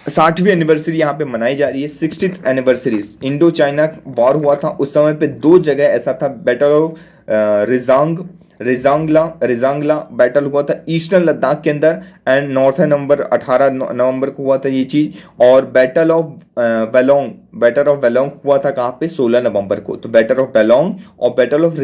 60वीं एनिवर्सरी यहाँ पे मनाई जा रही है। 60th anniversary, Indo China war हुआ था उस समय पे 2 जगह ऐसा था, बैटल ऑफ रिजांगला बैटल हुआ था ईस्टर्न लद्दाख के अंदर, एंड नॉर्थर्न नवंबर 18 नवंबर को हुआ था ये चीज। और बैटल ऑफ वेलोंग हुआ था कहाँ पे, 16 नवंबर को। तो बैटल ऑफ वेलोंग और बैटल ऑफ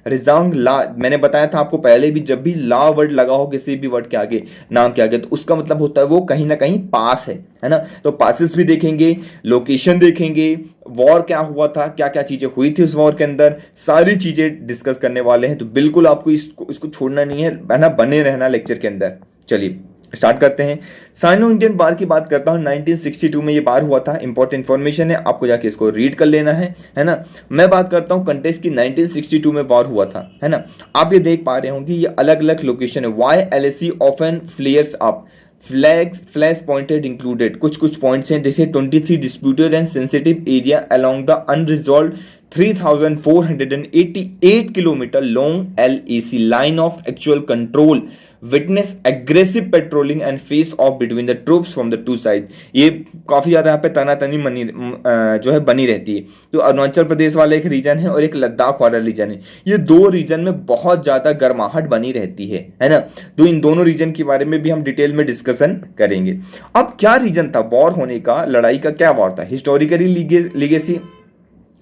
रिजांगला मैंने बताया था आपको पहले भी, जब भी ला वर्ड लगा हो किसी भी वर्ड के आगे, नाम के आगे, तो उसका मतलब होता है वो कहीं ना कहीं पास है ना। तो पासेस भी देखेंगे, लोकेशन देखेंगे, वॉर क्या हुआ था, क्या क्या चीजें हुई थी उस वॉर के अंदर, सारी चीजें डिस्कस करने वाले हैं। तो बिल्कुल आपको इसको छोड़ना नहीं है ना, बने रहना लेक्चर के अंदर। चलिए स्टार्ट करते हैं। साइनो इंडियन वार की बात करता हूं, 1962 में ये वार हुआ था। इंपॉर्टेंट इंफॉर्मेशन है, आपको जाके इसको रीड कर लेना है ना। मैं बात करता हूं कंटेक्स्ट की, 1962 में वार हुआ था, है ना। आप ये देख पा रहे होंगे ये अलग अलग लोकेशन है। Why LAC often flares up, flash pointed included, कुछ पॉइंट्स हैं जैसे 23 disputed and sensitive area along the unresolved 3488 kilometre long LAC line of actual control witness aggressive patrolling and face off between the troops from the two side. ये काफी ज्यादा यहाँ पे तनातनी बनी जो है बनी रहती है। तो अरुणाचल प्रदेश वाला एक रीजन है और एक लद्दाख वाला रीजन है, ये दो रीजन में बहुत ज्यादा गर्माहट बनी रहती है ना। तो इन दोनों रीजन के बारे में भी हम डिटेल में डिस्कशन करेंगे। अब क्या रीजन था वॉर होने का, लड़ाई का क्या वॉर था? हिस्टोरिकली लीगेसी,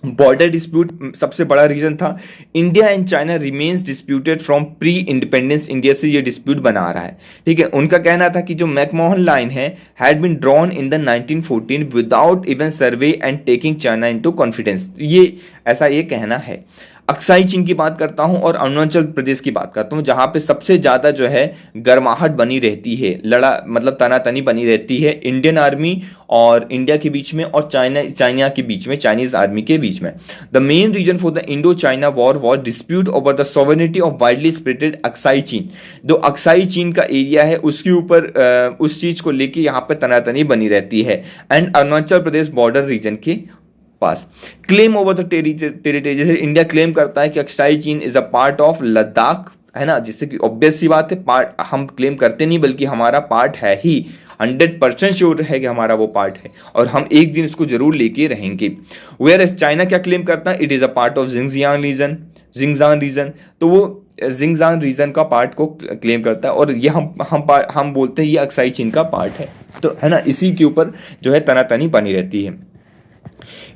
बॉर्डर डिस्प्यूट सबसे बड़ा रीजन था। India and China remains disputed from pre independence, India से ये डिस्प्यूट बना रहा है, ठीक है। उनका कहना था कि जो मैकमोहन लाइन है had been drawn in the 1914 without even survey and taking China into confidence, ये ऐसा ये कहना है। अक्साई चीन की बात करता हूं और अरुणाचल प्रदेश की बात करता हूं, जहां पे सबसे ज्यादा जो है गर्माहट बनी रहती है, लड़ा मतलब तनातनी बनी रहती है इंडियन आर्मी और इंडिया के बीच में और चाइना के बीच में, चाइनीज आर्मी के बीच में। The main reason for the Indo China war was dispute over the sovereignty of widely spreaded Aksai Chin. जो अक्साई चीन का एरिया है उसके ऊपर उस चीज को लेके यहाँ पे तनातनी बनी रहती है and Arunachal Pradesh border region के पास। क्लेम ओवर द टेरिटरी, जैसे इंडिया क्लेम करता है कि Aksai Chin is a part of Ladakh, है ना, जिससे कि ऑब्वियस सी बात है, पार्ट हम क्लेम करते नहीं बल्कि हमारा पार्ट है ही, 100% श्योर है कि हमारा वो पार्ट है और हम एक दिन इसको जरूर लेके रहेंगे। वेयर एज चाइना क्या क्लेम करता है? It is a part of Xinjiang region, तो वो जिंगजियांग रीजन का पार्ट को क्लेम करता है और ये हम बोलते हैं ये अक्साई चीन का पार्ट है, तो है ना, इसी के ऊपर जो है तनातनी बनी रहती है।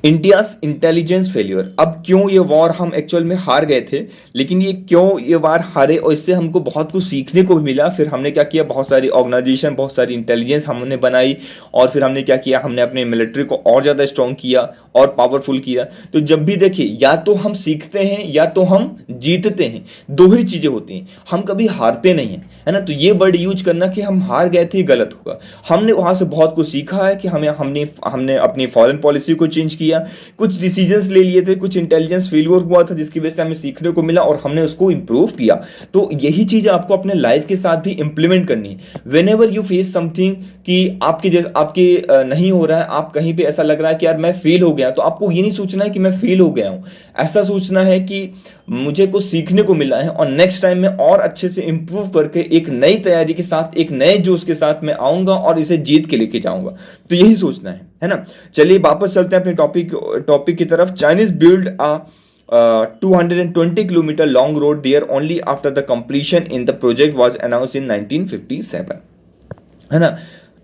इंडियाज इंटेलिजेंस फेल्यूर, अब क्यों ये वॉर हम एक्चुअल में हार गए थे, लेकिन ये क्यों ये वार हारे और इससे हमको बहुत कुछ सीखने को भी मिला। फिर हमने क्या किया, बहुत सारी ऑर्गेनाइजेशन, बहुत सारी इंटेलिजेंस हमने बनाई और फिर हमने क्या किया, हमने अपने मिलिट्री को और ज़्यादा स्ट्रॉन्ग किया और पावरफुल किया। तो जब भी देखिए, या तो हम सीखते हैं या तो हम जीतते हैं, दो ही चीज़ें होती हैं, हम कभी हारते नहीं हैं, है ना। तो ये वर्ड यूज करना कि हम हार गए थे गलत होगा। हमने वहाँ से बहुत कुछ सीखा है कि हमने अपनी फॉरेन पॉलिसी को चेंज किया, कुछ डिसीजंस ले लिए थे, कुछ इंटेलिजेंस फेलियर हुआ था जिसकी वजह से हमें सीखने को मिला और हमने उसको इंप्रूव किया। तो यही चीज आपको अपने लाइफ के साथ भी इंप्लीमेंट करनी है। When ever you face something कि आपके नहीं हो रहा है, आप कहीं पे ऐसा लग रहा है कि यार मैं फेल हो गया, तो आपको ये नहीं सोचना है कि मैं फेल हो गया हूं, ऐसा सोचना है कि मुझे कुछ सीखने को मिला है और नेक्स्ट टाइम में और अच्छे से इंप्रूव करके एक नई तैयारी के साथ, एक नए जोश के साथ मैं आऊंगा और इसे जीत के लेके जाऊंगा। तो यही सोचना है ना। चलिए वापस चलते हैं अपने टॉपिक की तरफ। Chinese build a 220 kilometre long road there only after the completion in the project was announce in 1957, है ना।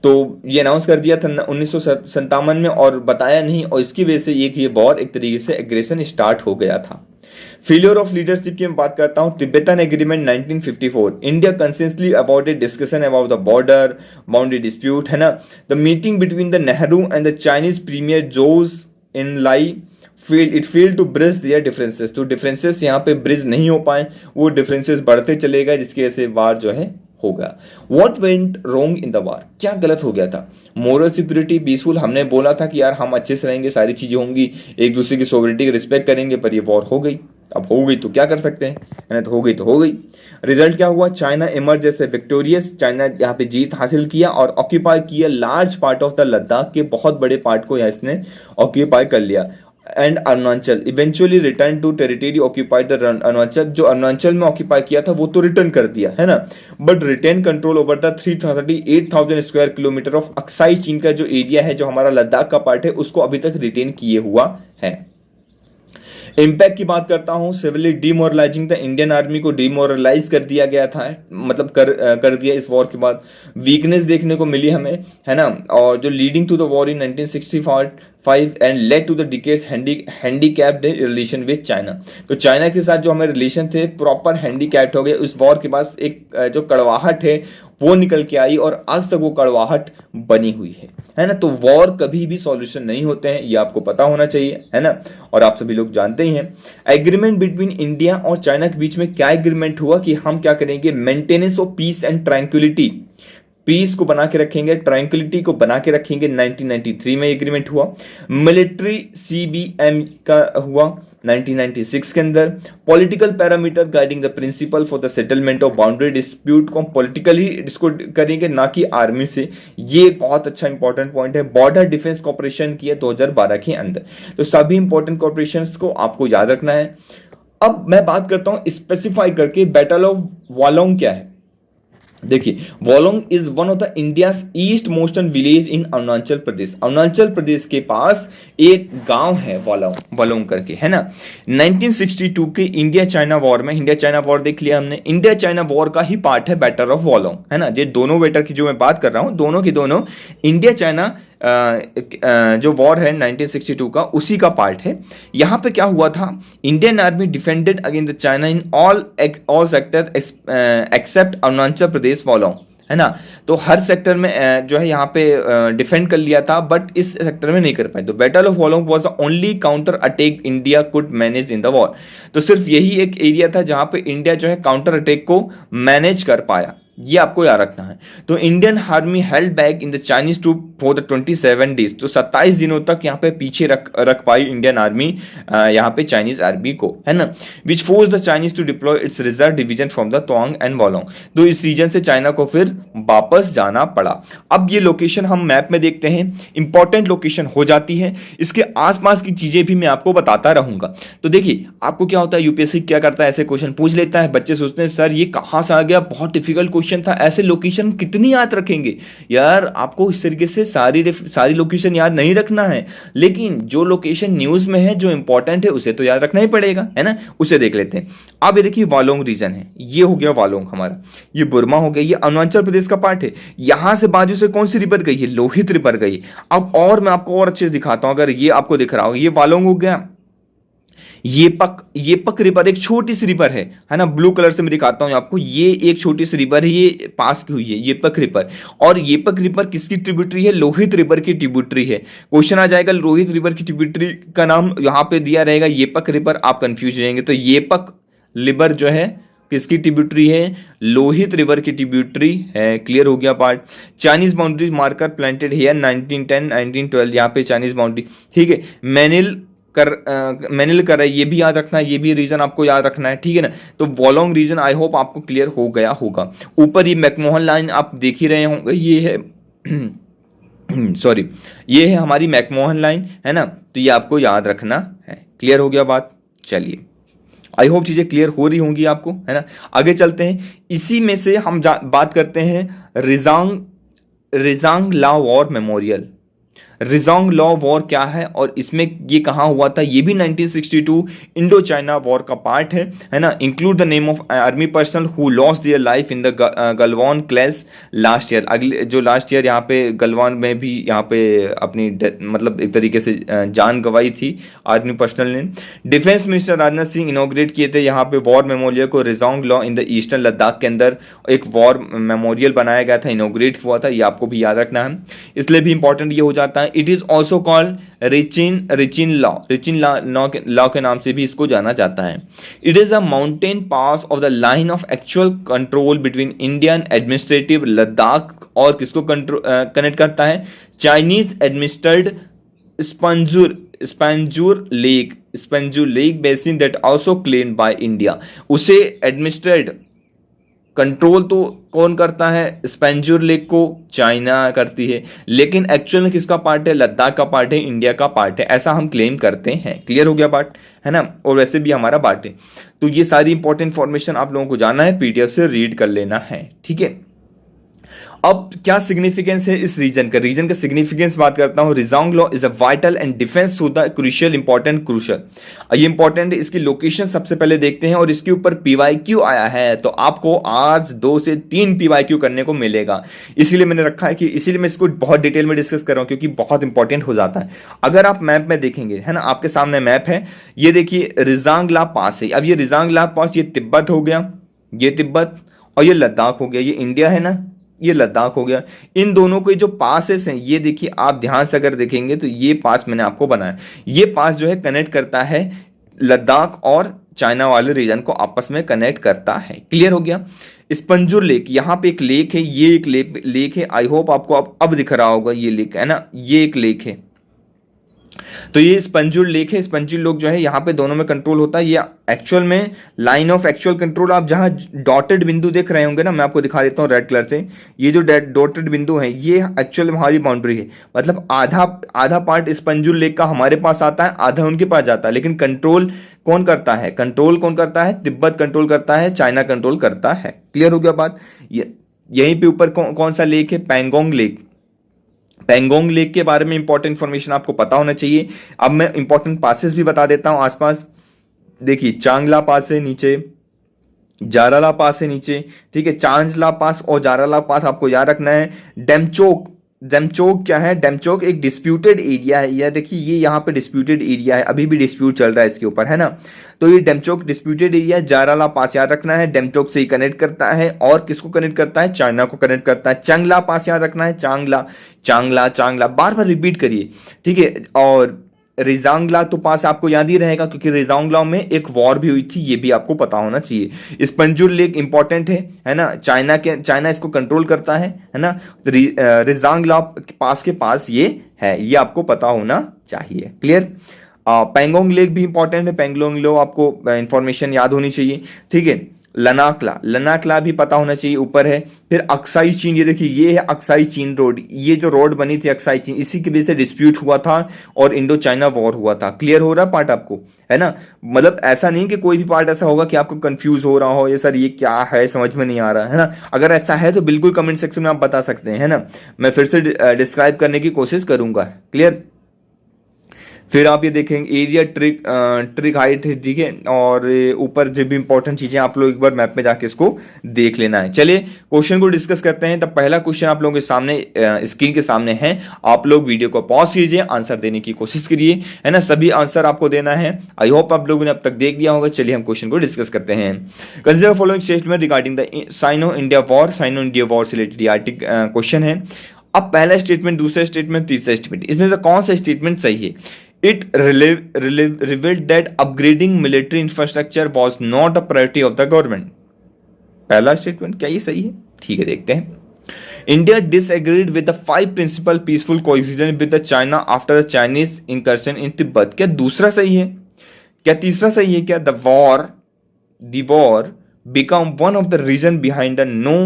तो ये अनाउंस कर दिया था 1957 में और बताया नहीं, और इसकी वजह से ये वॉर एक तरीके से एग्रेशन स्टार्ट हो गया था। फेलियर ऑफ लीडरशिप की मैं बात करता हूं। Tibetan agreement 1954, India consensually aborted discussion about the border boundary dispute, है ना। The meeting between the Nehru and the Chinese premier Zhou Enlai failed to bridge their differences. तो डिफरेंसेस यहाँ पे ब्रिज नहीं हो पाए, वो डिफरेंसेस बढ़ते चले गए जिसकी वजह से वार जो है हो गया। What went wrong in the war, क्या गलत हो गया था? मोरल सिक्योरिटी पीसफुल, हमने बोला था कि यार हम अच्छे से रहेंगे, सारी चीजें होंगी, एक दूसरे की सोवरेनिटी की रिस्पेक्ट करेंगे, पर ये वॉर हो गई। अब हो गई तो क्या कर सकते हैं, है ना, तो हो गई तो हो गई। रिजल्ट क्या हुआ? China emerge as a victorious, China यहाँ पे जीत हासिल किया और ऑक्यूपाई किया large part of the Ladakh के बहुत बड़े पार्ट को यहाँ इसने ऑक्यूपाई कर लिया। And Arunachal eventually return to territory occupied the Arunachal, जो अरुणाचल में ऑक्यूपाई किया था वो तो रिटर्न कर दिया, है ना, but retain control over the 338,000 square kilometre of Aksai Chin का जो एरिया है, जो हमारा लद्दाख का पार्ट है, उसको अभी तक रिटेन किए हुआ है। इम्पैक्ट की बात करता हूं, सिविली डीमोरलाइजिंग द इंडियन आर्मी को डीमोरलाइज कर दिया गया था, मतलब कर दिया इस वॉर के बाद। वीकनेस देखने को मिली हमें, है ना, और जो leading to the war in 1965 and led to the decades handicapped relation with China. तो चाइना के साथ जो हमारे रिलेशन थे प्रॉपर हैंडीकैप्ड हो गए। उस वॉर के बाद एक जो कड़वाहट है वो निकल के आई और आज तक वो कड़वाहट बनी हुई है ना। तो वॉर कभी भी सॉल्यूशन नहीं होते हैं, ये आपको पता होना चाहिए, है ना, और आप सभी लोग जानते ही हैं। एग्रीमेंट बिटवीन इंडिया और चाइना के बीच में क्या एग्रीमेंट हुआ कि हम क्या करेंगे, maintenance of peace and tranquillity, peace को बना के रखेंगे, ट्रैंक्विलिटी को बना के रखेंगे। 1993 में एग्रीमेंट हुआ। मिलिट्री CBM का हुआ 1996 के अंदर। Political parameter guiding the principle for the settlement of boundary dispute को पॉलिटिकली इसको करेंगे, ना कि आर्मी से। ये बहुत अच्छा इंपॉर्टेंट पॉइंट है। बॉर्डर डिफेंस कॉर्पोरेशन की है 2012 के अंदर। तो सभी इंपॉर्टेंट कॉर्पोरेशन को आपको याद रखना है। अब मैं बात करता हूं स्पेसिफाई करके बैटल ऑफ वालोंग क्या है। देखिए, Walong is one of the India east most village in Arunachal Pradesh. Arunachal Pradesh के पास एक गांव है वोलोंग, वोलोंग करके, है ना। 1962 के इंडिया चाइना वॉर में, इंडिया चाइना वॉर देख लिया हमने, इंडिया चाइना वॉर का ही पार्ट है बैटल ऑफ वोलोंग, है ना। ये दोनों बैटल की जो मैं बात कर रहा हूं, दोनों की दोनों इंडिया चाइना जो वॉर है 1962 का, उसी का पार्ट है। यहां पे क्या हुआ था, Indian army defended against the China in all sector except Arunachal Pradesh Walong, है ना। तो हर सेक्टर में जो है यहाँ पे डिफेंड कर लिया था, बट इस सेक्टर में नहीं कर पाए। तो battle of Walong was the only counter attack India could manage in the war. तो सिर्फ यही एक एरिया था जहां पे इंडिया जो है काउंटर अटैक को मैनेज कर पाया, ये आपको याद रखना है। तो Indian army held back in the Chinese troop for the 27 days. तो 27 दिनों तक यहाँ पे पीछे रख पाई इंडियन आर्मी यहाँ पे चाइनीज आर्मी को, है ना। Which force the Chinese to deploy its reserve division from the Tawang and Walong. तो इस रीजन से चाइना को फिर वापस जाना पड़ा। अब ये लोकेशन हम मैप में देखते हैं, इंपॉर्टेंट लोकेशन हो जाती है। इसके आसपास की चीजें भी मैं आपको बताता रहूंगा। तो देखिए, आपको क्या होता है, यूपीएससी क्या करता है, ऐसे क्वेश्चन पूछ लेता है, बच्चे सोचते हैं सर ये कहां से आ गया, बहुत डिफिकल्ट क्वेश्चन था, ऐसे लोकेशन कितनी याद रखेंगे। यार आपको इस तरीके से सारी लोकेशन याद नहीं रखना है, लेकिन जो लोकेशन न्यूज में है, जो इंपॉर्टेंट है, उसे तो याद रखना ही पड़ेगा, है ना। उसे देख लेते हैं। अब ये देखिए वालोंग रीजन है, ये हो गया वालोंग हमारा, ये बुरमा हो गया, ये अरुणाचल प्रदेश का पार्ट है। यहां से बाजू से कौन सी रिवर गई है, लोहित रिवर गई। अब और मैं आपको और अच्छे से दिखाता हूं, अगर ये आपको दिख रहा हो, ये वालोंग हो गया। ये पक रिवर एक छोटी सी रिवर है ना, ब्लू कलर से मैं दिखाता हूं आपको, ये एक छोटी सी रिवर है, ये पास की हुई है, ये पक रिवर। और ये पक रिवर किसकी ट्रिब्यूटरी है, लोहित रिवर की ट्रिब्यूटरी है। क्वेश्चन आ जाएगा लोहित रिवर की ट्रिब्यूटरी का नाम यहां पे दिया रहेगा ये पक रिवर, आप कंफ्यूज हो जाएंगे। तो ये पक रिवर जो है किसकी ट्रिब्यूटरी है, लोहित रिवर की ट्रिब्यूटरी है। क्लियर हो गया part. Chinese boundary marker planted here 1910 1912, यहाँ पे चाइनीज बाउंड्री, ठीक है। मैनिल कर है, ये भी याद रखना है, ये भी रीजन आपको याद रखना है, ठीक है ना। तो वोलोंग रीजन आई होप आपको क्लियर हो गया होगा। ऊपर ये मैकमोहन लाइन आप देख ही रहे होंगे, ये है सॉरी, ये है हमारी मैकमोहन लाइन, है ना। तो ये आपको याद रखना है। क्लियर हो गया बात। चलिए, आई होप चीजें क्लियर हो रही होंगी आपको, है ना। आगे चलते हैं। इसी में से हम बात करते हैं रिजांग ला वॉर मेमोरियल। रिजोंग लॉ वॉर क्या है और इसमें ये कहाँ हुआ था, ये भी 1962 इंडो चाइना वॉर का पार्ट है ना। Include the name of army personnel who lost their life in the Galwan clash last year. अगले जो लास्ट ईयर यहाँ पे गलवान में भी यहाँ पे अपनी मतलब एक तरीके से जान गंवाई थी आर्मी पर्सनल ने। Defence minister Rajnath Singh inaugurated किए थे यहाँ पे वॉर मेमोरियल को। Rezang La in the eastern Ladakh के अंदर एक वॉर मेमोरियल बनाया गया था, इनोग्रेट हुआ था, ये आपको भी याद रखना है, इसलिए भी इंपॉर्टेंट ये हो जाता है। It is also called Rechin La के नाम से भी इसको जाना जाता है। It is a mountain pass of the line of actual control between Indian administrative Ladakh और किसको कनेक्ट करता है, Chinese administered Spanggur lake basin that also claimed by India. उसे एडमिनिस्ट्रेट कंट्रोल तो कौन करता है, स्पेंजूर लेक को चाइना करती है, लेकिन एक्चुअल में किसका पार्ट है, लद्दाख का पार्ट है, इंडिया का पार्ट है, ऐसा हम क्लेम करते हैं। क्लियर हो गया पार्ट, है ना। और वैसे भी हमारा पार्ट है। तो ये सारी इंपॉर्टेंट इंफॉर्मेशन आप लोगों को जानना है, पीडीएफ से रीड कर लेना है, ठीक है। अब क्या सिग्निफिकेंस है इस रीजन का, रीजन का सिग्निफिकेंस बात करता हूं। Rezang La is a vital and defence to the crucial important crucial. ये इंपॉर्टेंट है, इसकी लोकेशन सबसे पहले देखते हैं और इसके ऊपर पीवाईक्यू आया है, तो आपको आज 2 से 3 पीवाईक्यू करने को मिलेगा। इसीलिए मैंने रखा है कि इसीलिए मैं इसको बहुत डिटेल में डिस्कस कर रहा हूं, क्योंकि बहुत इंपॉर्टेंट हो जाता है। अगर आप मैप में देखेंगे, है ना, आपके सामने मैप है, ये देखिए रिजांग ला पास है। अब ये रिजांग ला पास, ये तिब्बत हो गया, ये तिब्बत, और ये लद्दाख हो गया, ये इंडिया है ना, ये लद्दाख हो गया। इन दोनों के जो पासेस हैं, ये देखिए आप ध्यान से अगर देखेंगे तो ये पास मैंने आपको बनाया, ये पास जो है कनेक्ट करता है लद्दाख और चाइना वाले रीजन को, आपस में कनेक्ट करता है। क्लियर हो गया। स्पंजूर लेक, यहाँ पे एक लेक है, ये एक लेक है, आई होप आपको अब दिख रहा होगा, ये लेक है ना, ये एक लेक है। तो ये स्पंजूर लेक है, स्पंजूर लेक जो है यहाँ पे दोनों में कंट्रोल होता है। ये एक्चुअल में लाइन ऑफ एक्चुअल कंट्रोल, आप जहां डॉटेड बिंदु देख रहे होंगे ना, मैं आपको दिखा देता हूँ रेड कलर से, ये जो डॉटेड बिंदु है ये एक्चुअल में हमारी बाउंड्री है। मतलब आधा पार्ट स्पंजूर लेक का हमारे पास आता है, आधा उनके पास जाता है, लेकिन कंट्रोल कौन करता है, तिब्बत कंट्रोल करता है, चाइना कंट्रोल करता है। क्लियर हो गया बात। ये यहीं पे ऊपर कौन सा लेक है? पैंगोंग लेक। पैंगोंग लेक के बारे में इंपॉर्टेंट इन्फॉर्मेशन आपको पता होना चाहिए। अब मैं इंपॉर्टेंट पासेस भी बता देता हूं आसपास। देखिए, चांगला पास है नीचे, जाराला पास है नीचे, ठीक है। चांगला पास और जाराला पास आपको याद रखना है। डेमचोक, डेमचोक क्या है? डेमचोक एक डिस्प्यूटेड एरिया है। यह देखिए, ये यहाँ पे डिस्प्यूटेड एरिया है, अभी भी डिस्प्यूट चल रहा है इसके ऊपर, है ना। तो ये डेमचोक डिस्प्यूटेड एरिया, जाराला पास याद रखना है, डेमचोक से ही कनेक्ट करता है। और किसको कनेक्ट करता है? चाइना को कनेक्ट करता है। चांगला पास याद रखना है, चांगला, चांगला, चांगला, बार बार रिपीट करिए, ठीक है। और रिजांगला तो पास आपको याद ही रहेगा, क्योंकि रिजांगला में एक वॉर भी हुई थी, ये भी आपको पता होना चाहिए। स्पंजुल लेक इंपॉर्टेंट है ना। चाइना इसको कंट्रोल करता है ना। रिजांगला पास के पास ये है, ये आपको पता होना चाहिए। क्लियर? पैंगोंग लेक भी इंपॉर्टेंट है, पैंगोंग लेक आपको इंफॉर्मेशन याद होनी चाहिए, ठीक है। लनाकला, लनाकला भी पता होना चाहिए, ऊपर है। फिर अक्साई चीन, ये देखिए, ये है अक्साई चीन रोड। ये जो रोड बनी थी अक्साई चीन, इसी की वजह से डिस्प्यूट हुआ था और इंडो चाइना वॉर हुआ था। क्लियर हो रहा पार्ट आपको, है ना। मतलब ऐसा नहीं कि कोई भी पार्ट ऐसा होगा कि आपको कंफ्यूज हो रहा हो, ये सर ये क्या है, समझ में नहीं आ रहा है ना। अगर ऐसा है तो बिल्कुल कमेंट सेक्शन में आप बता सकते हैं, है ना। मैं फिर से डिस्क्राइब करने की कोशिश करूंगा। क्लियर? फिर आप ये देखेंगे एरिया ट्रिक हाइट है, ठीक है। और ऊपर जो भी इंपॉर्टेंट चीजें आप लोग एक बार मैप में जाके इसको देख लेना है। चलिए क्वेश्चन को डिस्कस करते हैं। तब पहला क्वेश्चन आप लोगों के सामने स्क्रीन के सामने है। आप लोग वीडियो को पॉज कीजिए, आंसर देने की कोशिश करिए, है ना। सभी आंसर आपको देना है। आई होप आप लोगों ने अब तक देख लिया होगा। चलिए हम क्वेश्चन को डिस्कस करते हैं। Consider following statement regarding the Sino India war. Sino India war से रिलेटेड आर्टिक क्वेश्चन है। अब पहला स्टेटमेंट, दूसरा स्टेटमेंट, तीसरा स्टेटमेंट, इसमें से कौन सा स्टेटमेंट सही है? It revealed that upgrading military infrastructure was not a priority of the government. पहला स्टेटमेंट क्या ये सही है? ठीक है, देखते हैं। India disagreed with the 5 principal peaceful coexistence with the China after the Chinese incursion in Tibet. क्या दूसरा सही है? क्या तीसरा सही है? क्या the war become one of the reason behind the no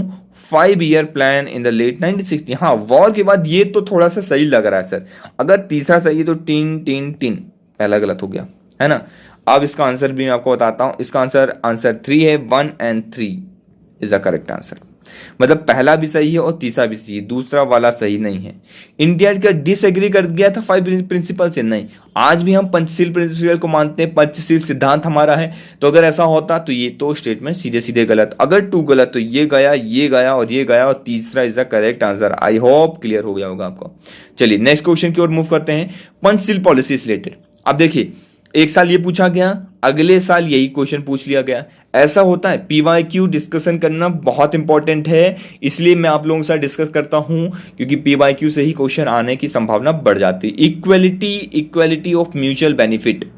5 year plan in the late 1960। हाँ, वॉर के बाद ये तो थोड़ा सा सही लग रहा है सर। अगर तीसरा सही है तो टीन टीन टीन, पहला गलत हो गया, है ना। अब इसका आंसर भी मैं आपको बताता हूं। इसका आंसर 3 है। 1 and 3 is the correct answer. मतलब पहला भी सही है और तीसरा भी सही है, दूसरा वाला सही नहीं है। इंडिया का डिसएग्री कर गया था 5 प्रिंसिपल से। नहीं, आज भी हम पंचशील प्रिंसिपल को मानते हैं, पंचशील सिद्धांत हमारा है। तो अगर ऐसा होता तो ये तो स्टेटमेंट सीधे सीधे गलत। अगर 2 गलत तो ये गया और ये गया, और तीसरा is the correct answer. I hope clear हो गया होगा आपको। चलिए नेक्स्ट क्वेश्चन की ओर मूव करते हैं। पंचशील पॉलिसी से रिलेटेड। अब देखिए, एक साल ये पूछा गया, अगले साल यही क्वेश्चन पूछ लिया गया। ऐसा होता है। पीवाईक्यू डिस्कशन करना बहुत इंपॉर्टेंट है, इसलिए मैं आप लोगों के साथ डिस्कस करता हूं, क्योंकि पीवाईक्यू से ही क्वेश्चन आने की संभावना बढ़ जाती है। Equality of mutual benefit,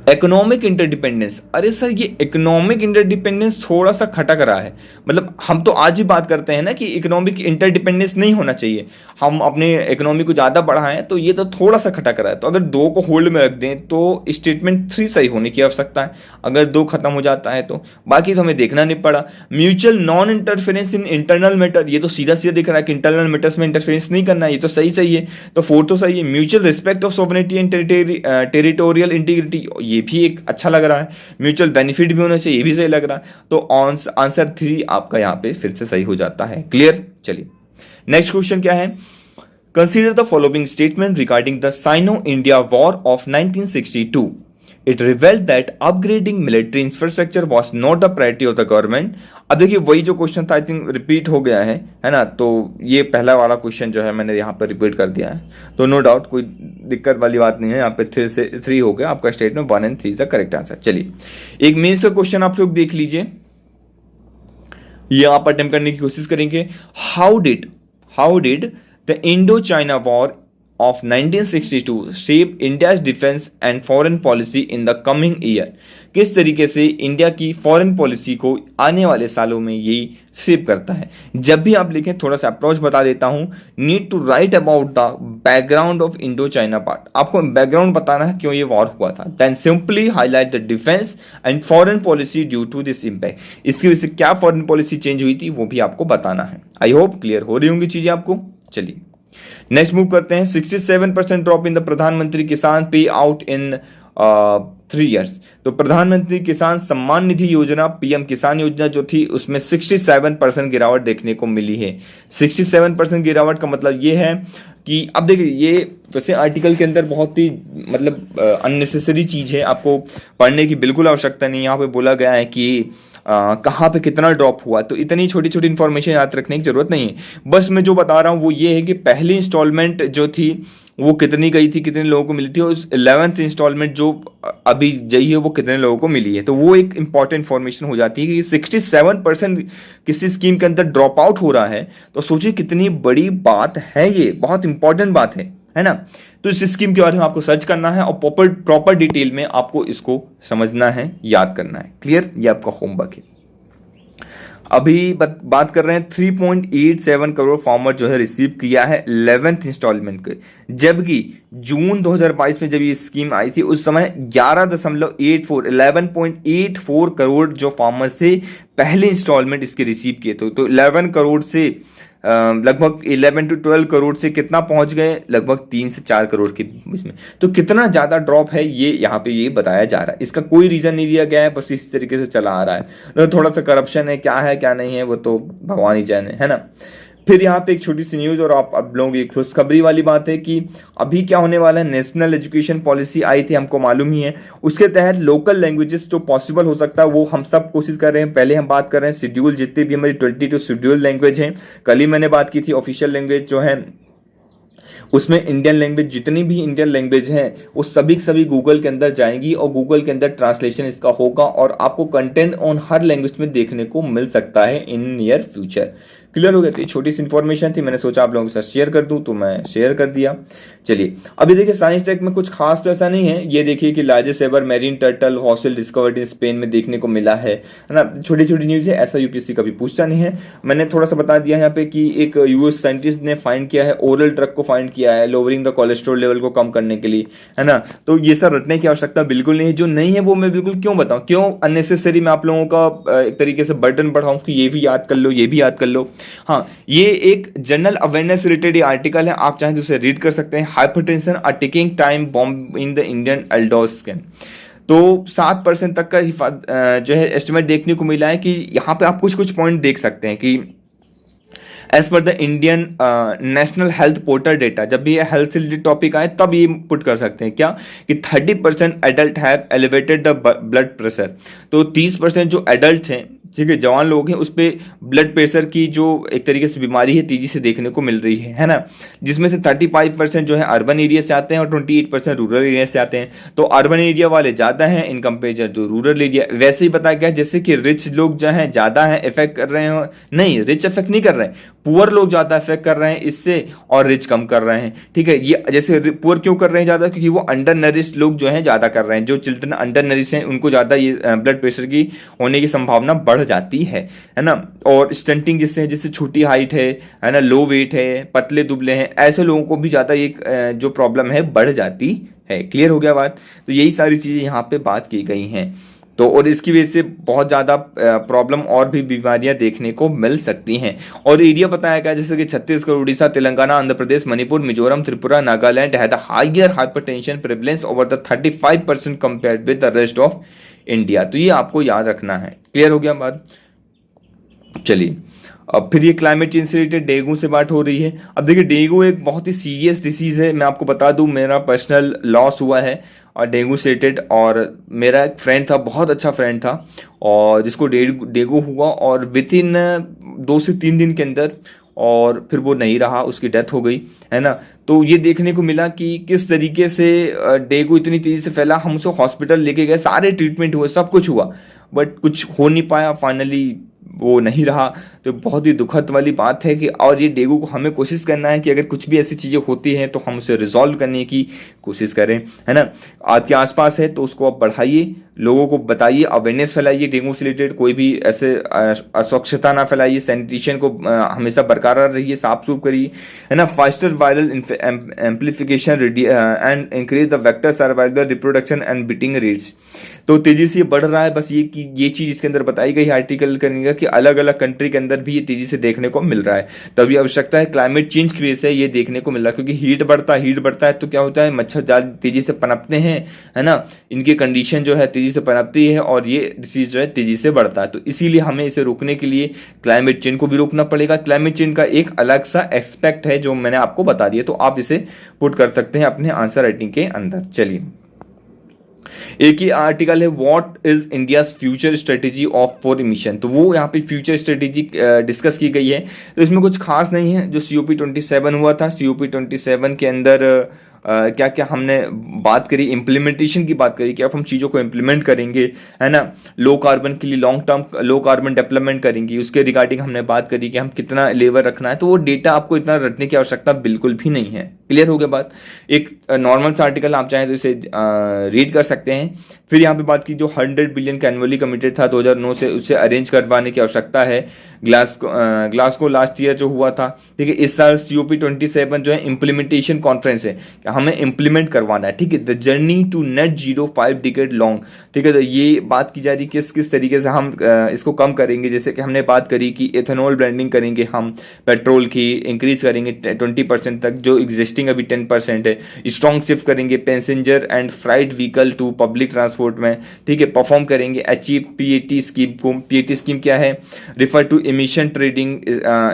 economic interdependence. अरे सर, ये इकोनॉमिक इंटरडिपेंडेंस थोड़ा सा खटक रहा है। मतलब हम तो आज भी बात करते हैं ना कि इकोनॉमिक इंटरडिपेंडेंस नहीं होना चाहिए, हम अपने इकोनॉमी को ज़्यादा बढ़ाएं, तो ये तो थोड़ा सा खटक रहा है। तो अगर 2 को होल्ड में रख दें तो स्टेटमेंट 3 सही होने की आवश्यकता है, अगर 2 खत्म हो जाता है तो। बाकी तो हमें देखना नहीं पड़ा। Mutual non interference in internal matter, ये तो सीधा सीधा दिख रहा है कि इंटरनल मैटर्स में इंटरफेरेंस नहीं करना, ये तो सही है। तो 4 तो सही है। Mutual respect of sovereignty and territorial integrity, ये भी एक अच्छा लग रहा है। म्यूचुअल बेनिफिट भी होना चाहिए, ये भी सही लग रहा है। तो आंसर 3 आपका यहां पे फिर से सही हो जाता है। क्लियर? चलिए नेक्स्ट क्वेश्चन क्या है। Consider the following statement regarding the Sino India war of 1962। It revealed that upgrading military infrastructure was not a priority of the government. अब देखिए, वही जो क्वेश्चन था आई थिंक रिपीट हो गया है ना। तो ये पहला वाला क्वेश्चन जो है मैंने यहाँ पर रिपीट कर दिया है, तो नो डाउट कोई दिक्कत वाली बात नहीं है। यहाँ पे 3 से 3 हो गया आपका statement. 1 and 3 is the correct answer. चलिए एक मेंस का क्वेश्चन आप लोग देख लीजिए, ये आप अटेम्प्ट करने की कोशिश करेंगे। How did the Indo China war of 1962 shape India's defense and foreign policy in the coming year। किस तरीके से इंडिया की फॉरेन पॉलिसी को आने वाले सालों में ये शेप करता है। जब भी आप लिखें, थोड़ा सा अप्रोच बता देता हूं। Need to write about the background of Indo China part, आपको बैकग्राउंड बताना है क्यों ये वॉर हुआ था। Then simply highlight the defence and foreign policy due to this impact, इसकी वजह से क्या फॉरेन पॉलिसी चेंज हुई थी वो भी आपको बताना है। आई होप क्लियर हो रही होंगी चीजें आपको। चलिए नेक्स्ट मूव करते हैं। 67% ड्रॉप इन द प्रधानमंत्री किसान पे आउट इन 3 इयर्स। तो प्रधानमंत्री किसान सम्मान निधि योजना, पीएम किसान योजना जो थी, उसमें 67% गिरावट देखने को मिली है। 67% गिरावट का मतलब ये है कि अब देखिए, ये वैसे आर्टिकल के अंदर बहुत ही मतलब अननेसेसरी चीज़ है, आपको पढ़ने की बिल्कुल आवश्यकता नहीं। यहाँ पे बोला गया है कि कहाँ पे कितना ड्रॉप हुआ, तो इतनी छोटी छोटी इन्फॉर्मेशन याद रखने की जरूरत नहीं है। बस मैं जो बता रहा हूँ वो ये है कि पहली इंस्टॉलमेंट जो थी वो कितनी गई थी, कितने लोगों को मिली थी, और 11th इंस्टॉलमेंट जो अभी गई है वो कितने लोगों को मिली है। तो वो एक इंपॉर्टेंट इन्फॉर्मेशन हो जाती है कि 67% किसी स्कीम के अंदर ड्रॉप आउट हो रहा है, तो सोचिए कितनी बड़ी बात है, ये बहुत इंपॉर्टेंट बात है ना। तो इस स्कीम के बारे में आपको सर्च करना है और प्रॉपर डिटेल में आपको इसको समझना है, याद करना है। क्लियर, ये आपका होमवर्क है। अभी बात कर रहे हैं 3.87 करोड़ फार्मर जो है रिसीव किया है 11th इंस्टॉलमेंट के, जबकि जून 2022 में जब ये स्कीम आई थी उस समय 11.84 करोड़ जो फार्मर्स से पहले इंस्टॉलमेंट इसके रिसीव किए थे। तो 11 करोड़ से लगभग 11 to 12 करोड़ से कितना पहुंच गए, लगभग 3 से 4 करोड़ के इसमें। तो कितना ज्यादा ड्रॉप है ये यहाँ पे ये बताया जा रहा है। इसका कोई रीजन नहीं दिया गया है, बस इस तरीके से चला आ रहा है। तो थोड़ा सा करप्शन है, क्या नहीं है वो तो भगवान ही जाने, है ना। फिर यहाँ पे एक छोटी सी न्यूज और आप लोगों की खुशखबरी वाली बात है कि अभी क्या होने वाला है, नेशनल एजुकेशन पॉलिसी आई थी, हमको मालूम ही है। उसके तहत लोकल लैंग्वेजेस जो पॉसिबल हो सकता है वो हम सब कोशिश कर रहे हैं। पहले हम बात कर रहे हैं शेड्यूल, जितनी भी हमारी 22 शेड्यूल लैंग्वेज हैं, कल ही मैंने बात की थी ऑफिशियल लैंग्वेज जो है उसमें इंडियन लैंग्वेज, जितनी भी इंडियन लैंग्वेज हैं वो सभी की सभी गूगल के अंदर जाएंगी और गूगल के अंदर ट्रांसलेशन इसका होगा और आपको कंटेंट ऑन हर लैंग्वेज में देखने को मिल सकता है इन नियर फ्यूचर। क्लियर हो गया। तो छोटी सी इन्फॉर्मेशन थी, मैंने सोचा आप लोगों के साथ शेयर कर दूं तो मैं शेयर कर दिया। चलिए अभी देखिए साइंस टेक में कुछ खास तो ऐसा नहीं है। ये देखिए कि largest ever marine turtle fossil discovered in Spain में देखने को मिला है ना। छोटी छोटी न्यूज है, ऐसा यूपीएससी कभी पूछता नहीं है। मैंने थोड़ा सा बता दिया यहाँ पे कि एक यूएस साइंटिस्ट ने फाइंड किया है, ओरल ड्रग को फाइंड किया है लोअरिंग द कोलेस्ट्रॉल लेवल को कम करने के लिए, है ना। तो ये सब रटने की आवश्यकता बिल्कुल नहीं है। जो नहीं है वो मैं बिल्कुल क्यों बताऊं, क्यों अननेसेसरी मैं आप लोगों का एक तरीके से बर्डन बढ़ाऊं कि ये भी याद कर लो, ये भी याद कर लो। हाँ, ये एक जनरल अवेयरनेस रिलेटेड आर्टिकल है, आप चाहें तो उसे रीड कर सकते हैं। Hypertension a ticking time bomb in the Indian Eldhose scan. तो 7% तक का जो है एस्टिमेट देखने को मिला है कि यहाँ पे आप कुछ कुछ पॉइंट देख सकते हैं कि as per the Indian national health portal data, जब भी ये हेल्थ से रिलेटेड टॉपिक आए तब ये पुट कर सकते हैं क्या कि 30% adult have elevated the blood pressure. तो 30% जो एडल्ट हैं, ठीक है, जवान लोग हैं, उस पर ब्लड प्रेशर की जो एक तरीके से बीमारी है तेजी से देखने को मिल रही है ना। जिसमें से 35% जो है अर्बन एरिया से आते हैं और 28% रूरल एरिया से आते हैं। तो अर्बन एरिया वाले ज़्यादा हैं in comparison to rural area. वैसे ही बताया गया जैसे कि रिच लोग जो हैं ज़्यादा हैं इफेक्ट कर रहे हैं, नहीं रिच इफेक्ट नहीं कर रहे हैं, पुअर लोग ज़्यादा इफेक्ट कर रहे हैं इससे और रिच कम कर रहे हैं। ठीक है, ये जैसे पुअर क्यों कर रहे हैं ज़्यादा, क्योंकि वो अंडर नरिश लोग जो हैं ज़्यादा कर रहे हैं। जो चिल्ड्रन अंडर नरिश हैं उनको ज़्यादा ये ब्लड प्रेशर की होने की संभावना बढ़ जाती है ना। और स्टंटिंग जिससे छोटी हाइट है ना, लो वेट है, पतले दुबले हैं, ऐसे लोगों को भी ज़्यादा ये जो प्रॉब्लम है बढ़ जाती है। क्लियर हो गया बात। तो यही सारी चीज़ें यहाँ पे बात की गई हैं। तो और इसकी वजह से बहुत ज़्यादा प्रॉब्लम और भी बीमारियां देखने को मिल सकती हैं। और एरिया बताया गया जैसे कि छत्तीसगढ़, उड़ीसा, तेलंगाना, आंध्र प्रदेश, मणिपुर, मिजोरम, त्रिपुरा, नागालैंड है the higher hypertension prevalence over the 35% compared with the rest of India. तो ये आपको याद रखना है। क्लियर हो गया बात। चलिए अब फिर ये क्लाइमेट चेंज से रिलेटेड डेंगू से बात हो रही है। अब देखिए डेंगू एक बहुत ही सीरियस डिसीज़ है। मैं आपको बता दूं मेरा पर्सनल लॉस हुआ है और डेंगू से रिलेटेड, और मेरा एक फ्रेंड था, बहुत अच्छा फ्रेंड था, और जिसको डेंगू हुआ और विद इन 2 से 3 दिन के अंदर, और फिर वो नहीं रहा, उसकी डेथ हो गई, है ना। तो ये देखने को मिला कि किस तरीके से डेंगू इतनी तेज़ी से फैला। हम उसको हॉस्पिटल लेके गए, सारे ट्रीटमेंट हुए, सब कुछ हुआ, बट कुछ हो नहीं पाया, फाइनली वो नहीं रहा। तो बहुत ही दुखद वाली बात है कि और ये डेंगू को हमें कोशिश करना है कि अगर कुछ भी ऐसी चीज़ें होती हैं तो हम उसे रिजॉल्व करने की कोशिश करें, है ना। आपके आसपास है तो उसको आप बढ़ाइए, लोगों को बताइए, अवेयरनेस फैलाइए डेंगू से रिलेटेड, कोई भी ऐसे अस्वच्छता ना फैलाइए, सैनिटेशन को हमेशा बरकरार रहिए, साफ सुफ करिए, है ना। Faster viral amplification and increase the vector survival reproduction and beating rates. तो तेजी से ये बढ़ रहा है, बस ये कि ये चीज़ इसके अंदर बताई गई आर्टिकल करेंगे कि अलग अलग कंट्री के अंदर भी ये तेजी से देखने को मिल रहा है। तभी आवश्यकता है, क्लाइमेट चेंज की वजह से ये देखने को मिल रहा है, क्योंकि हीट बढ़ता है तो क्या होता है, मच्छर ज़्यादा तेजी से पनपते हैं, है ना, इनकी कंडीशन जो है तेजी से पनपती है और ये डिसीज जो है तेजी से बढ़ता है। तो इसीलिए हमें इसे रोकने के लिए क्लाइमेट चेंज को भी रोकना पड़ेगा। क्लाइमेट चेंज का एक अलग सा एस्पेक्ट है जो मैंने आपको बता दिया, तो आप इसे पुट कर सकते हैं अपने आंसर राइटिंग के अंदर। चलिए, एक ही आर्टिकल है, what is India's future strategy of for emission. तो वो यहाँ पे फ्यूचर स्ट्रेटेजी डिस्कस की गई है। तो इसमें कुछ खास नहीं है, जो COP27 हुआ था, COP27 के अंदर क्या क्या हमने बात करी, इम्प्लीमेंटेशन की बात करी कि अब हम चीज़ों को इम्प्लीमेंट करेंगे, है ना, लो कार्बन के लिए long term low carbon development करेंगे, उसके रिगार्डिंग हमने बात करी कि हम कितना लेवल रखना है। तो वो डेटा आपको इतना रखने की आवश्यकता बिल्कुल भी नहीं है। क्लियर हो गया बात। एक नॉर्मल सा आर्टिकल आप चाहें तो इसे रीड कर सकते हैं। फिर यहाँ पे बात की, जो 100 बिलियन का एनुअली कमिटेड था 2009 से, उसे अरेंज करवाने की आवश्यकता है। ग्लासगो लास्ट ईयर जो हुआ था, ठीक है, इस साल COP27 जो है इम्प्लीमेंटेशन कॉन्फ्रेंस है, हमें इम्प्लीमेंट करवाना है, ठीक है, the journey to net zero 5 decade long, ठीक है। तो ये बात की जा रही है किस तरीके से हम इसको कम करेंगे। जैसे कि हमने बात करी कि एथेनॉल ब्लेंडिंग करेंगे, हम पेट्रोल की इंक्रीज करेंगे 20% तक, जो एग्जिस्टिंग अभी 10% है। स्ट्रॉन्ग शिफ्ट करेंगे passenger and freight vehicle to public transport में, ठीक है, परफॉर्म करेंगे। अचीव PAT स्कीम को, PAT स्कीम क्या है, refer to emission trading,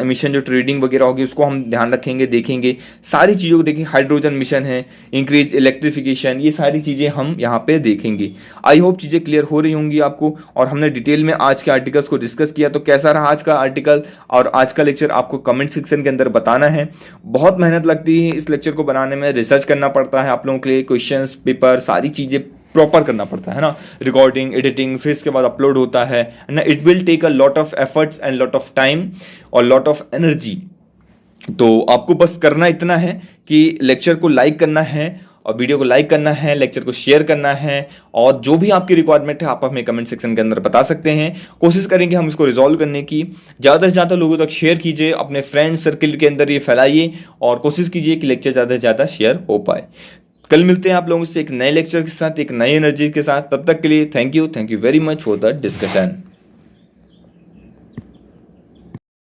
emission जो ट्रेडिंग वगैरह होगी उसको हम ध्यान रखेंगे, देखेंगे, सारी चीज़ों को देखेंगे। हाइड्रोजन मिशन है, इंक्रीज इलेक्ट्रिफिकेशन, ये सारी चीज़ें हम यहाँ पे देखेंगे। आई होप चीज़ें क्लियर हो रही होंगी आपको, और हमने डिटेल में आज के आर्टिकल्स को डिस्कस किया। तो कैसा रहा आज का आर्टिकल और आज का लेक्चर, आपको कमेंट सेक्शन के अंदर बताना है। बहुत मेहनत लगती है इस लेक्चर को बनाने में, रिसर्च करना पड़ता है आप लोगों के लिए, क्वेश्चंस पेपर सारी चीज़ें प्रॉपर करना पड़ता है ना, रिकॉर्डिंग, एडिटिंग, फिर इसके बाद अपलोड होता है ना। It will take a lot of efforts and lot of time और लॉट ऑफ एनर्जी। तो आपको बस करना इतना है कि लेक्चर को लाइक करना है और वीडियो को लाइक करना है, लेक्चर को शेयर करना है, और जो भी आपकी रिक्वायरमेंट है आप हमें कमेंट सेक्शन के अंदर बता सकते हैं। कोशिश करेंगे हम इसको रिजॉल्व करने की। ज़्यादा से ज़्यादा लोगों तक शेयर कीजिए, अपने फ्रेंड सर्किल के अंदर ये फैलाइए, और कोशिश कीजिए कि लेक्चर ज़्यादा से ज़्यादा शेयर हो पाए। कल मिलते हैं आप लोगों से एक नए लेक्चर के साथ, एक नई एनर्जी के साथ। तब तक के लिए thank you very much for the discussion.